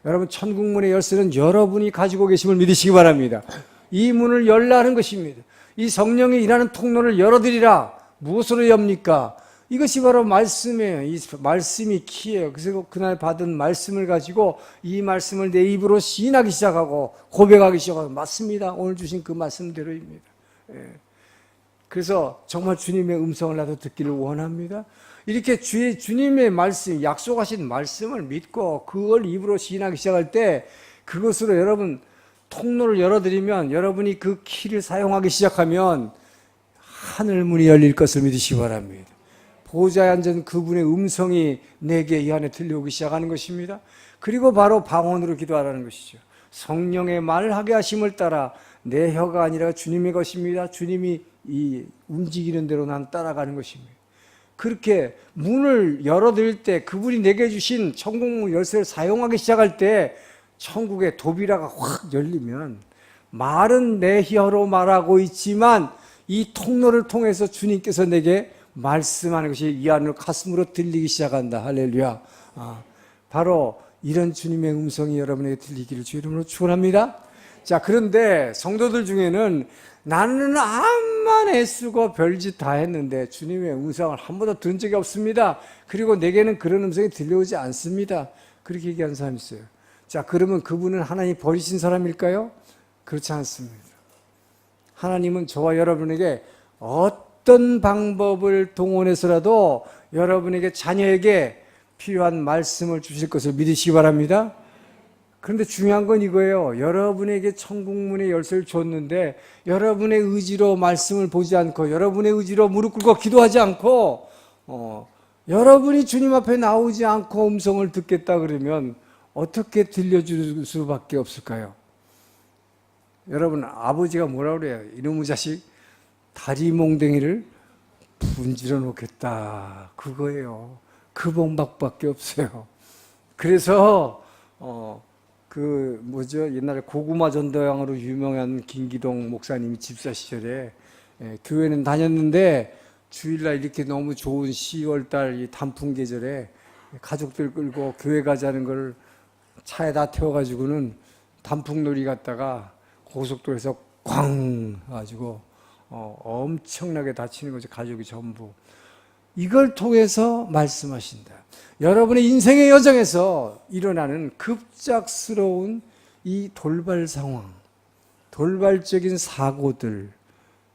여러분, 천국문의 열쇠는 여러분이 가지고 계심을 믿으시기 바랍니다. 이 문을 열라 하는 것입니다. 이 성령이 일하는 통로를 열어드리라. 무엇으로 엽니까? 이것이 바로 말씀이에요. 이 말씀이 키예요. 그래서 그날 받은 말씀을 가지고 이 말씀을 내 입으로 시인하기 시작하고 고백하기 시작하고 맞습니다. 오늘 주신 그 말씀대로입니다. 그래서 정말 주님의 음성을 나도 듣기를 원합니다. 이렇게 주님의 말씀, 약속하신 말씀을 믿고 그걸 입으로 시인하기 시작할 때 그것으로 여러분 통로를 열어드리면 여러분이 그 키를 사용하기 시작하면 하늘문이 열릴 것을 믿으시기 바랍니다. 보좌에 앉은 그분의 음성이 내게 이 안에 들려오기 시작하는 것입니다. 그리고 바로 방언으로 기도하라는 것이죠. 성령의 말하게 하심을 따라 내 혀가 아니라 주님의 것입니다. 주님이 이 움직이는 대로 난 따라가는 것입니다. 그렇게 문을 열어드릴 때 그분이 내게 주신 천국문 열쇠를 사용하기 시작할 때 천국의 도비라가 확 열리면 말은 내 혀로 말하고 있지만 이 통로를 통해서 주님께서 내게 말씀하는 것이 이 안으로 가슴으로 들리기 시작한다. 할렐루야. 바로 이런 주님의 음성이 여러분에게 들리기를 주 이름으로 축원합니다. 자, 그런데 성도들 중에는 나는 암만 애쓰고 별짓 다 했는데 주님의 음성을 한 번도 들은 적이 없습니다. 그리고 내게는 그런 음성이 들려오지 않습니다. 그렇게 얘기하는 사람이 있어요. 자, 그러면 그분은 하나님 버리신 사람일까요? 그렇지 않습니다. 하나님은 저와 여러분에게 어떤 방법을 동원해서라도 여러분에게 자녀에게 필요한 말씀을 주실 것을 믿으시기 바랍니다. 그런데 중요한 건 이거예요. 여러분에게 천국문의 열쇠를 줬는데 여러분의 의지로 말씀을 보지 않고 여러분의 의지로 무릎 꿇고 기도하지 않고 여러분이 주님 앞에 나오지 않고 음성을 듣겠다 그러면 어떻게 들려줄 수밖에 없을까요? 여러분, 아버지가 뭐라 그래요? 이놈의 자식 다리 몽댕이를 분질러 놓겠다, 그거예요. 그 방법밖에 없어요. 그래서 옛날에 고구마 전도양으로 유명한 김기동 목사님이 집사 시절에 교회는 다녔는데 주일날 이렇게 너무 좋은 10월달 이 단풍 계절에 가족들 끌고 교회 가자는 걸 차에다 태워가지고는 단풍놀이 갔다가 고속도로에서 꽝 가지고 엄청나게 다치는 거죠. 가족이 전부. 이걸 통해서 말씀하신다. 여러분의 인생의 여정에서 일어나는 급작스러운 이 돌발 상황, 돌발적인 사고들,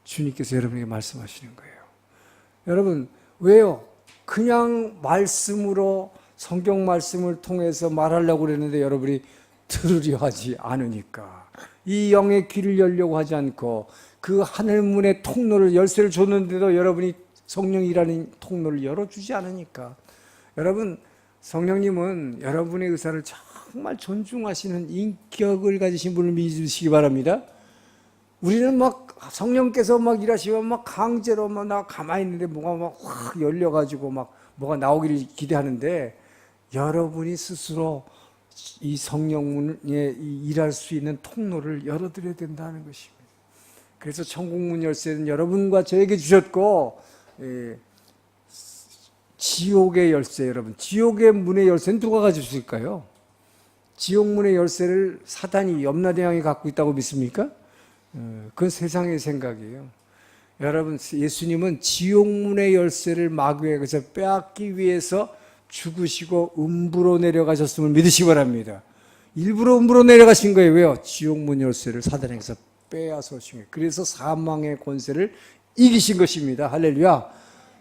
주님께서 여러분에게 말씀하시는 거예요. 여러분, 왜요? 그냥 말씀으로, 성경 말씀을 통해서 말하려고 그랬는데 여러분이 들으려 하지 않으니까, 이 영의 귀를 열려고 하지 않고 그 하늘문의 통로를, 열쇠를 줬는데도 여러분이 성령이라는 통로를 열어주지 않으니까. 여러분, 성령님은 여러분의 의사를 정말 존중하시는 인격을 가지신 분을 믿으시기 바랍니다. 우리는 막 성령께서 막 일하시면 막 강제로 막 나 가만히 있는데 뭐가 막 확 열려가지고 막 뭐가 나오기를 기대하는데, 여러분이 스스로 이 성령문에 일할 수 있는 통로를 열어드려야 된다는 것입니다. 그래서 천국문 열쇠는 여러분과 저에게 주셨고, 지옥의 열쇠, 여러분, 지옥의 문의 열쇠는 누가 가질 수 있을까요? 지옥문의 열쇠를 사단이, 염라대왕이 갖고 있다고 믿습니까? 그건 세상의 생각이에요. 여러분, 예수님은 지옥문의 열쇠를 마귀에게서 빼앗기 위해서 죽으시고 음부로 내려가셨음을 믿으시기 바랍니다. 일부러 음부로 내려가신 거예요. 왜요? 지옥문 열쇠를 사단에게서 빼앗으신 거예요. 그래서 사망의 권세를 이기신 것입니다. 할렐루야.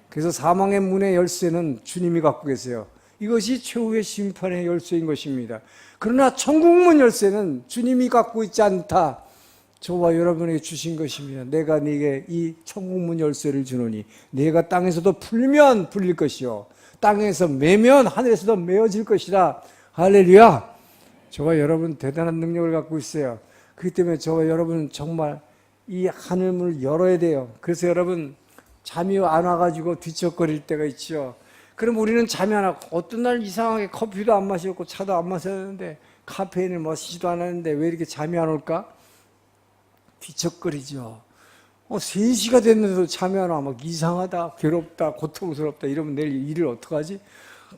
그래서 사망의 문의 열쇠는 주님이 갖고 계세요. 이것이 최후의 심판의 열쇠인 것입니다. 그러나 천국문 열쇠는 주님이 갖고 있지 않다, 저와 여러분에게 주신 것입니다. 내가 네게 이 천국문 열쇠를 주노니 네가 땅에서도 풀면 풀릴 것이요, 땅에서 매면 하늘에서도 메어질 것이라. 할렐루야. 저와 여러분 대단한 능력을 갖고 있어요. 그렇기 때문에 저와 여러분은 정말 이 하늘문을 열어야 돼요. 그래서 여러분, 잠이 안 와가지고 뒤척거릴 때가 있죠. 그럼 우리는 잠이 안 와고, 어떤 날 이상하게 커피도 안 마셨고 차도 안 마셨는데 카페인을 마시지도 않았는데 왜 이렇게 잠이 안 올까? 뒤척거리죠. 3시가 됐는데도 잠이 안 와. 막 이상하다, 괴롭다, 고통스럽다 이러면 내일 일을 어떡하지?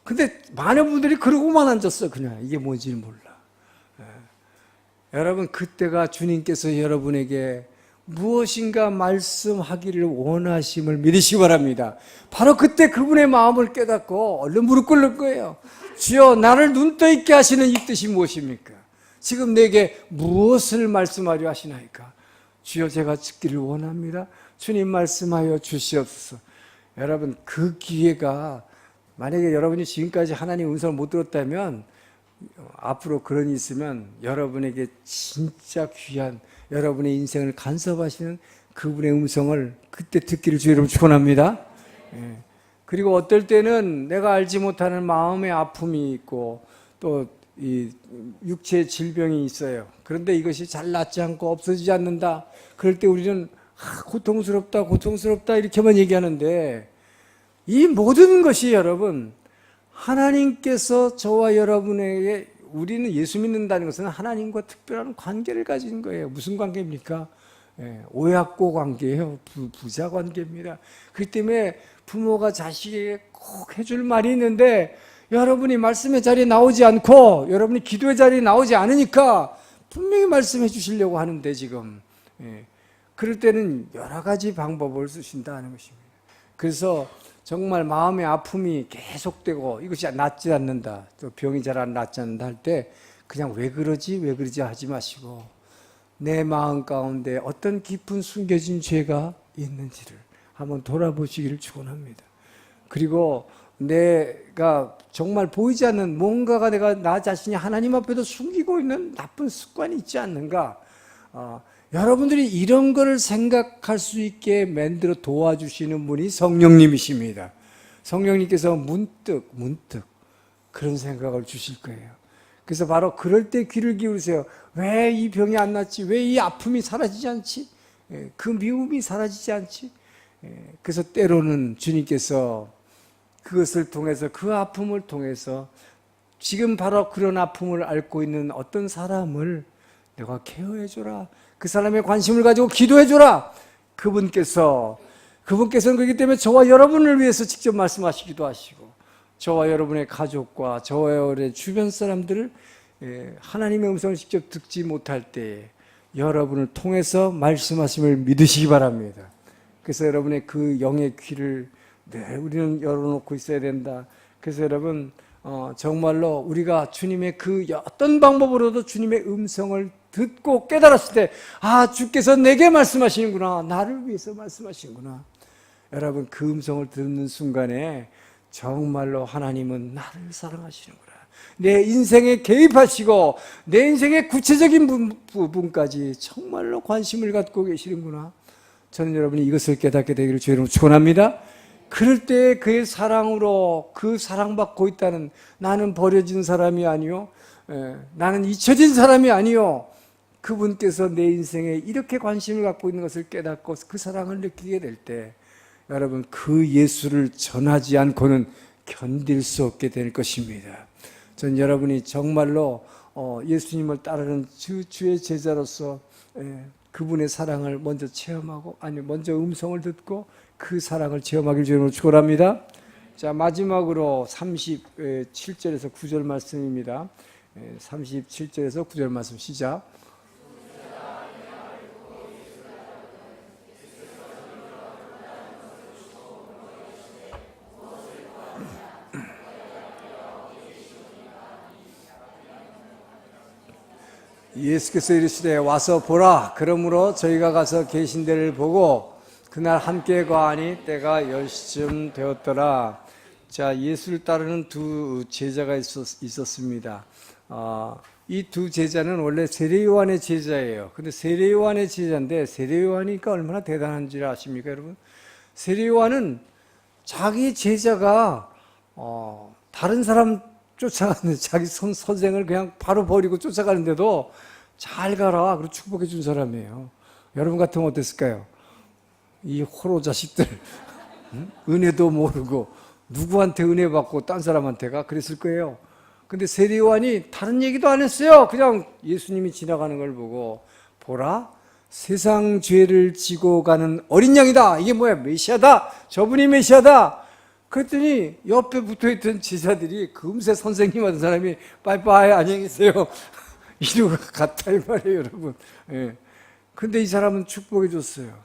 근데 많은 분들이 그러고만 앉았어. 그냥 이게 뭔지 몰라. 여러분, 그때가 주님께서 여러분에게 무엇인가 말씀하기를 원하심을 믿으시기 바랍니다. 바로 그때 그분의 마음을 깨닫고 얼른 무릎 꿇는 거예요. 주여, 나를 눈 떠 있게 하시는 이 뜻이 무엇입니까? 지금 내게 무엇을 말씀하려 하시나이까? 주여, 제가 듣기를 원합니다. 주님 말씀하여 주시옵소서. 여러분, 그 기회가, 만약에 여러분이 지금까지 하나님 음성을 못 들었다면 앞으로 그런 일이 있으면 여러분에게 진짜 귀한, 여러분의 인생을 간섭하시는 그분의 음성을 그때 듣기를 주의 이름으로 축원합니다. 그리고 어떨 때는 내가 알지 못하는 마음의 아픔이 있고 또 이 육체의 질병이 있어요. 그런데 이것이 잘 낫지 않고 없어지지 않는다. 그럴 때 우리는 고통스럽다, 고통스럽다 이렇게만 얘기하는데, 이 모든 것이 여러분, 하나님께서 저와 여러분에게, 우리는 예수 믿는다는 것은 하나님과 특별한 관계를 가진 거예요. 무슨 관계입니까? 오약고 관계예요. 부자 관계입니다. 그렇기 때문에 부모가 자식에게 꼭 해줄 말이 있는데, 여러분이 말씀의 자리에 나오지 않고 여러분이 기도의 자리에 나오지 않으니까 분명히 말씀해 주시려고 하는데, 지금 그럴 때는 여러 가지 방법을 쓰신다는 것입니다. 그래서 정말 마음의 아픔이 계속되고 이것이 낫지 않는다, 또 병이 잘 안 낫지 않는다 할 때 그냥 왜 그러지 하지 마시고, 내 마음 가운데 어떤 깊은 숨겨진 죄가 있는지를 한번 돌아보시기를 축원합니다. 그리고 내가 정말 보이지 않는 뭔가가, 내가 나 자신이 하나님 앞에도 숨기고 있는 나쁜 습관이 있지 않는가, 여러분들이 이런 거를 생각할 수 있게 만들어 도와주시는 분이 성령님이십니다. 성령님께서 문득 그런 생각을 주실 거예요. 그래서 바로 그럴 때 귀를 기울이세요. 왜 이 병이 안 낫지? 왜 이 아픔이 사라지지 않지? 그 미움이 사라지지 않지? 그래서 때로는 주님께서 그것을 통해서, 그 아픔을 통해서 지금 바로 그런 아픔을 앓고 있는 어떤 사람을 내가 케어해줘라. 그 사람의 관심을 가지고 기도해줘라. 그분께서는 그렇기 때문에 저와 여러분을 위해서 직접 말씀하시기도 하시고, 저와 여러분의 가족과 저와 여러분의 주변 사람들을 하나님의 음성을 직접 듣지 못할 때에 여러분을 통해서 말씀하심을 믿으시기 바랍니다. 그래서 여러분의 그 영의 귀를 늘 우리는 열어놓고 있어야 된다. 그래서 여러분 정말로 우리가 주님의 그 어떤 방법으로도 주님의 음성을 듣고 깨달았을 때, 주께서 내게 말씀하시는구나, 나를 위해서 말씀하시는구나. 여러분 그 음성을 듣는 순간에 정말로 하나님은 나를 사랑하시는구나, 내 인생에 개입하시고 내 인생의 구체적인 부분까지 정말로 관심을 갖고 계시는구나. 저는 여러분이 이것을 깨닫게 되기를 주의 이름으로 축원합니다. 그럴 때 그의 사랑으로, 그 사랑받고 있다는, 나는 버려진 사람이 아니요, 나는 잊혀진 사람이 아니요, 그분께서 내 인생에 이렇게 관심을 갖고 있는 것을 깨닫고 그 사랑을 느끼게 될 때, 여러분 그 예수를 전하지 않고는 견딜 수 없게 될 것입니다. 전 여러분이 정말로 예수님을 따르는 주의 제자로서 그분의 사랑을 먼저 체험하고, 먼저 음성을 듣고 그 사랑을 체험하길 주님으로 축원합니다. 자, 마지막으로 37절에서 9절 말씀입니다. 37절에서 9절 말씀 시작. 예수께서 이르시되 와서 보라. 그러므로 저희가 가서 계신 데를 보고 그날 함께 거하니 때가 10시쯤 되었더라. 자, 예수를 따르는 두 제자가 있었습니다. 이 두 제자는 원래 세례요한의 제자예요. 근데 세례요한의 제자인데, 세례요한이니까 얼마나 대단한지 아십니까, 여러분? 세례요한은 자기 제자가 다른 사람 쫓아가는데, 자기 선생을 그냥 바로 버리고 쫓아가는데도 잘 가라, 그리고 축복해 준 사람이에요. 여러분 같으면 어땠을까요? 이 호로 자식들, 은혜도 모르고 누구한테 은혜 받고 딴 사람한테 가, 그랬을 거예요. 근데 세례요한이 다른 얘기도 안 했어요. 그냥 예수님이 지나가는 걸 보고, 보라, 세상 죄를 지고 가는 어린 양이다. 이게 뭐야? 메시아다. 저분이 메시아다. 그랬더니 옆에 붙어있던 제자들이, 금세 선생님 하던 사람이 빠이빠이 안녕히 계세요 이러고 갔다 이 말이에요, 여러분. 근데 이 사람은 축복해 줬어요.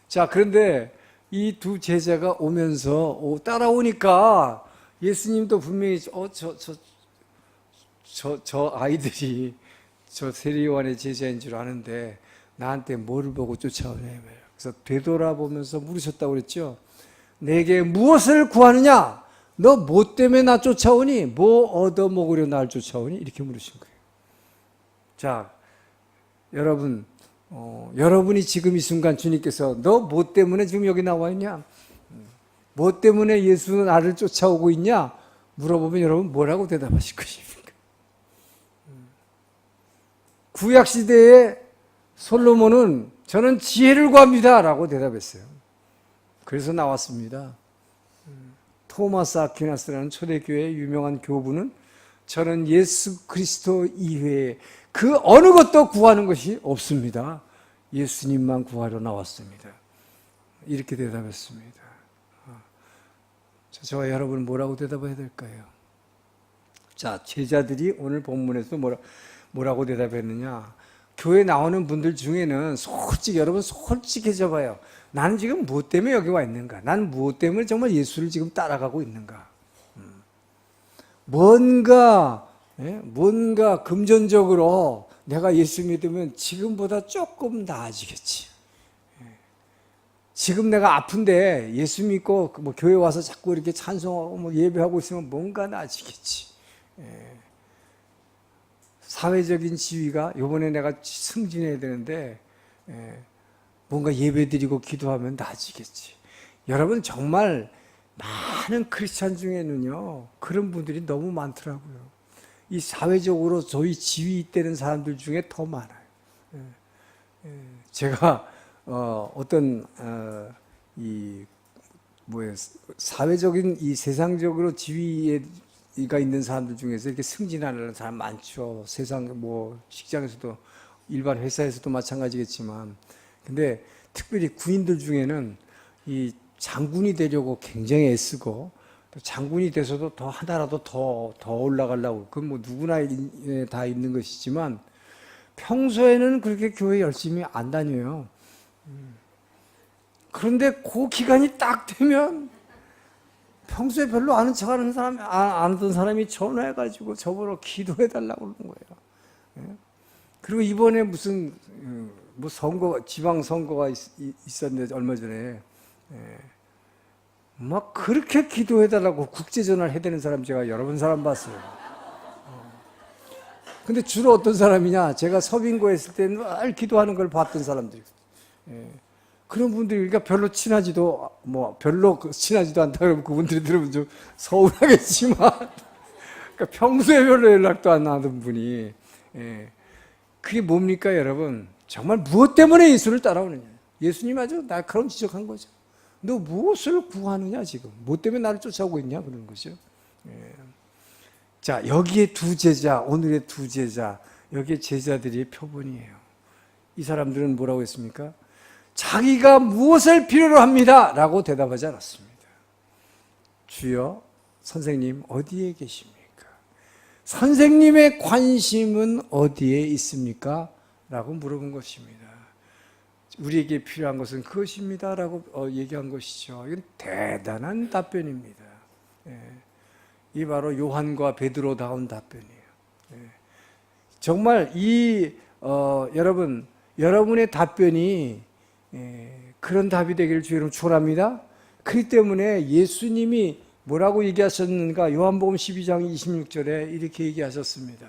자, 그런데 이 두 제자가 오면서 따라오니까 예수님도 분명히 저 아이들이 저 세례요한의 제자인 줄 아는데 나한테 뭐를 보고 쫓아오냐 이 말이에요. 그래서 되돌아보면서 물으셨다고 그랬죠. 내게 무엇을 구하느냐? 너 뭐 때문에 나 쫓아오니? 뭐 얻어먹으려 날 쫓아오니? 이렇게 물으신 거예요. 자, 여러분, 여러분이 지금 이 순간 주님께서 너 뭐 때문에 지금 여기 나와 있냐? 뭐 때문에 예수는 나를 쫓아오고 있냐? 물어보면 여러분 뭐라고 대답하실 것입니까? 구약시대의 솔로몬은 저는 지혜를 구합니다 라고 대답했어요. 그래서 나왔습니다. 토마스 아퀴나스라는 초대교회의 유명한 교부는 저는 예수 그리스도 이외에 그 어느 것도 구하는 것이 없습니다. 예수님만 구하러 나왔습니다. 이렇게 대답했습니다. 저와 여러분은 뭐라고 대답해야 될까요? 자, 제자들이 오늘 본문에서 뭐라고 대답했느냐? 교회 나오는 분들 중에는 여러분 솔직해져 봐요. 나는 지금 무엇 때문에 여기 와 있는가? 나는 무엇 때문에 정말 예수를 지금 따라가고 있는가? 뭔가 금전적으로 내가 예수 믿으면 지금보다 조금 나아지겠지. 지금 내가 아픈데 예수 믿고 뭐 교회 와서 자꾸 이렇게 찬송하고 뭐 예배하고 있으면 뭔가 나아지겠지. 사회적인 지위가, 요번에 내가 승진해야 되는데 뭔가 예배드리고 기도하면 나아지겠지. 여러분 정말 많은 크리스찬 중에는요, 그런 분들이 너무 많더라고요. 이 사회적으로 소위 지위 있다는 사람들 중에 더 많아요. 제가 어떤 이 뭐예요, 사회적인 이 세상적으로 지위가 있는 사람들 중에서 이렇게 승진하는 사람 많죠. 세상 뭐 직장에서도 일반 회사에서도 마찬가지겠지만, 근데 특별히 군인들 중에는 이 장군이 되려고 굉장히 애쓰고, 또 장군이 돼서도 더 하나라도 더 올라가려고, 그건 뭐 누구나 다 있는 것이지만 평소에는 그렇게 교회 열심히 안 다녀요. 그런데 그 기간이 딱 되면 평소에 별로 아는 척하는 사람이 안 하던 사람이 전화해가지고 저보러 기도해달라고 그러는 거예요. 그리고 이번에 무슨 뭐 선거, 지방 선거가 있었는데 얼마 전에 막 그렇게 기도해달라고 국제 전화를 해대는 사람 제가 여러 번 사람 봤어요. 근데 주로 어떤 사람이냐? 제가 서빙고 했을 때 늘 기도하는 걸 봤던 사람들이. 그런 분들이, 그러니까 별로 친하지도 않다 그러면 그분들이 들으면 좀 서운하겠지만, 그러니까 평소에 별로 연락도 안 하던 분이, 그게 뭡니까, 여러분? 정말 무엇 때문에 예수를 따라오느냐? 예수님 아주 날카로운 지적한 거죠. 너 무엇을 구하느냐, 지금? 뭐 때문에 나를 쫓아오고 있냐, 그런 거죠. 자, 여기에 두 제자, 오늘의 두 제자, 여기에 제자들이 표본이에요. 이 사람들은 뭐라고 했습니까? 자기가 무엇을 필요로 합니다 라고 대답하지 않았습니다. 주여, 선생님 어디에 계십니까? 선생님의 관심은 어디에 있습니까? 라고 물어본 것입니다. 우리에게 필요한 것은 그것입니다 라고 얘기한 것이죠. 이건 대단한 답변입니다. 이 바로 요한과 베드로다운 답변이에요. 정말 여러분, 여러분의 답변이 그런 답이 되기를 주의로 축원합니다. 그렇기 때문에 예수님이 뭐라고 얘기하셨는가? 요한복음 12장 26절에 이렇게 얘기하셨습니다.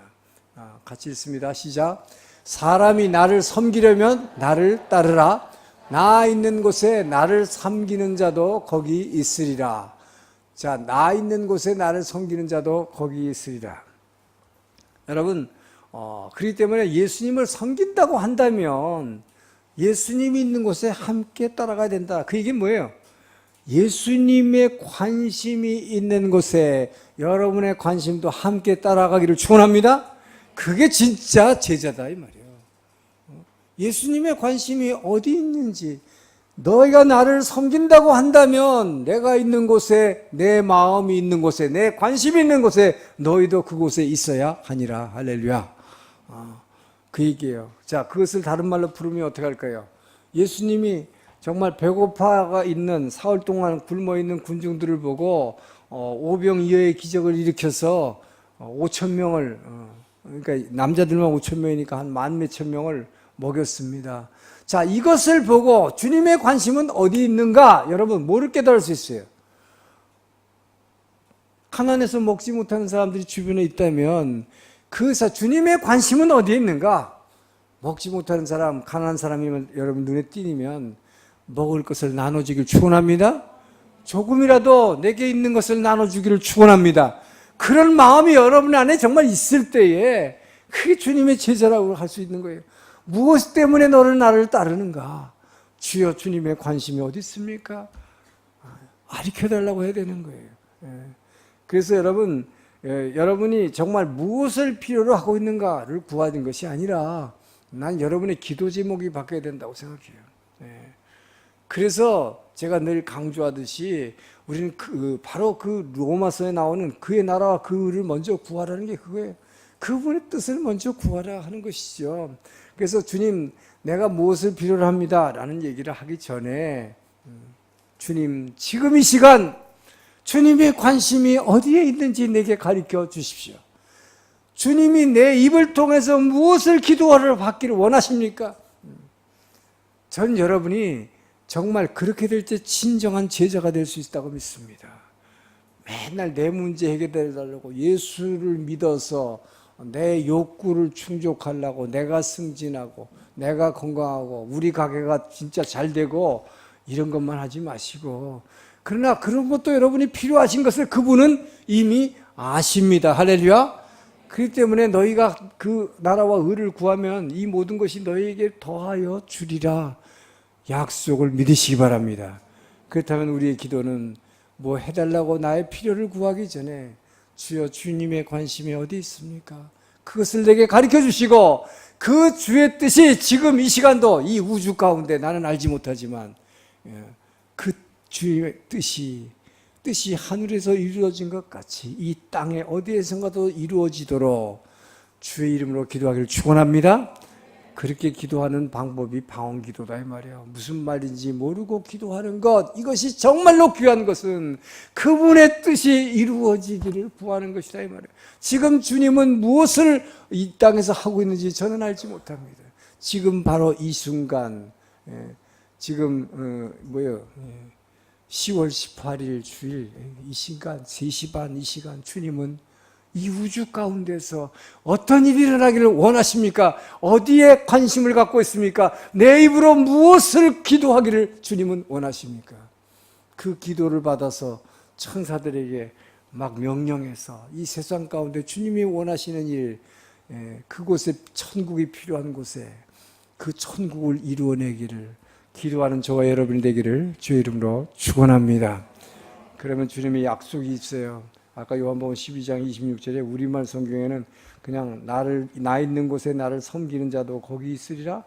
같이 읽습니다. 시작. 사람이 나를 섬기려면 나를 따르라. 나 있는 곳에 나를 섬기는 자도 거기 있으리라. 자, 나 있는 곳에 나를 섬기는 자도 거기 있으리라. 여러분, 그렇기 때문에 예수님을 섬긴다고 한다면 예수님이 있는 곳에 함께 따라가야 된다. 그 얘기는 뭐예요? 예수님의 관심이 있는 곳에 여러분의 관심도 함께 따라가기를 축원합니다. 그게 진짜 제자다 이 말이에요. 예수님의 관심이 어디 있는지, 너희가 나를 섬긴다고 한다면 내가 있는 곳에, 내 마음이 있는 곳에, 내 관심이 있는 곳에 너희도 그곳에 있어야 하니라. 할렐루야. 그 얘기예요. 자, 그것을 다른 말로 부르면 어떻게 할까요? 예수님이 정말 배고파가 있는, 사흘 동안 굶어 있는 군중들을 보고 오병이어의 기적을 일으켜서 5천 명을, 그러니까 남자들만 5천 명이니까 한 만 몇천 명을 먹였습니다. 자, 이것을 보고 주님의 관심은 어디 있는가? 여러분, 뭐를 깨달을 수 있어요? 가난해서 먹지 못하는 사람들이 주변에 있다면 주님의 관심은 어디에 있는가? 먹지 못하는 사람, 가난한 사람이면 여러분 눈에 띄면 먹을 것을 나눠주길 축원합니다. 조금이라도 내게 있는 것을 나눠주기를 축원합니다. 그런 마음이 여러분 안에 정말 있을 때에 그게 주님의 제자라고 할 수 있는 거예요. 무엇 때문에 나를 따르는가? 주여, 주님의 관심이 어디 있습니까? 가르쳐달라고 해야 되는 거예요. 그래서 여러분이 정말 무엇을 필요로 하고 있는가를 구하는 것이 아니라 난 여러분의 기도 제목이 바뀌어야 된다고 생각해요. 그래서 제가 늘 강조하듯이 우리는 바로 그 로마서에 나오는 그의 나라와 그 의를 먼저 구하라는 게 그거예요. 그분의 뜻을 먼저 구하라 하는 것이죠. 그래서 주님, 내가 무엇을 필요로 합니다 라는 얘기를 하기 전에 주님, 지금 이 시간 주님의 관심이 어디에 있는지 내게 가르쳐 주십시오. 주님이 내 입을 통해서 무엇을 기도하러 받기를 원하십니까? 전 여러분이 정말 그렇게 될 때 진정한 제자가 될 수 있다고 믿습니다. 맨날 내 문제 해결해 달라고 예수를 믿어서 내 욕구를 충족하려고, 내가 승진하고 내가 건강하고 우리 가게가 진짜 잘 되고 이런 것만 하지 마시고, 그러나 그런 것도 여러분이 필요하신 것을 그분은 이미 아십니다. 할렐루야. 그렇기 때문에 너희가 그 나라와 의를 구하면 이 모든 것이 너희에게 더하여 주리라 약속을 믿으시기 바랍니다. 그렇다면 우리의 기도는 뭐 해달라고 나의 필요를 구하기 전에 주여 주님의 관심이 어디 있습니까? 그것을 내게 가르쳐 주시고 그 주의 뜻이 지금 이 시간도 이 우주 가운데 나는 알지 못하지만 그 주의 뜻이 하늘에서 이루어진 것 같이 이 땅에 어디에선가도 이루어지도록 주의 이름으로 기도하기를 축원합니다. 그렇게 기도하는 방법이 방언기도다 이 말이에요. 무슨 말인지 모르고 기도하는 것, 이것이 정말로 귀한 것은 그분의 뜻이 이루어지기를 구하는 것이다 이 말이에요. 지금 주님은 무엇을 이 땅에서 하고 있는지 저는 알지 못합니다. 지금 바로 이 순간, 지금 10월 18일 주일 이 시간 3시 반 이 시간 주님은 이 우주 가운데서 어떤 일이 일어나기를 원하십니까? 어디에 관심을 갖고 있습니까? 내 입으로 무엇을 기도하기를 주님은 원하십니까? 그 기도를 받아서 천사들에게 막 명령해서 이 세상 가운데 주님이 원하시는 일, 그곳에 천국이 필요한 곳에 그 천국을 이루어내기를 기도하는 저와 여러분이 되기를 주의 이름으로 축원합니다. 그러면 주님의 약속이 있어요. 아까 요한복음 12장 26절에 우리말 성경에는 그냥 나 있는 곳에 나를 섬기는 자도 거기 있으리라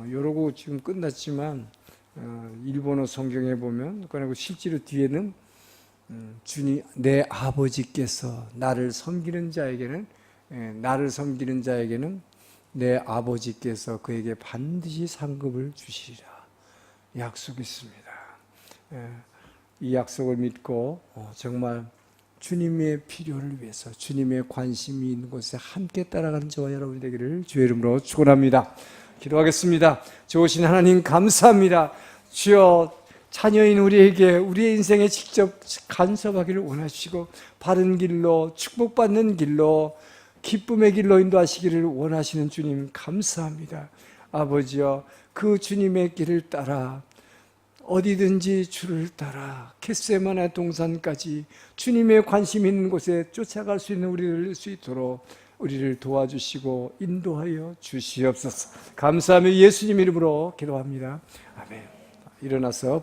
이러고 지금 끝났지만 일본어 성경에 보면 그리고 실제로 뒤에는 주님 내 아버지께서 나를 섬기는 자에게는 내 아버지께서 그에게 반드시 상급을 주시리라 약속이 있습니다. 이 약속을 믿고 정말 주님의 필요를 위해서 주님의 관심이 있는 곳에 함께 따라가는 저와 여러분 되기를 주의 이름으로 축원합니다. 기도하겠습니다. 좋으신 하나님 감사합니다. 주여 자녀인 우리에게 우리의 인생에 직접 간섭하기를 원하시고 바른 길로 축복받는 길로 기쁨의 길로 인도하시기를 원하시는 주님 감사합니다. 아버지여 그 주님의 길을 따라 어디든지 주를 따라 겟세마네 동산까지 주님의 관심 있는 곳에 쫓아갈 수 있는 우리를 낼 수 있도록 우리를 도와주시고 인도하여 주시옵소서. 감사하며 예수님 이름으로 기도합니다. 아멘. 일어나서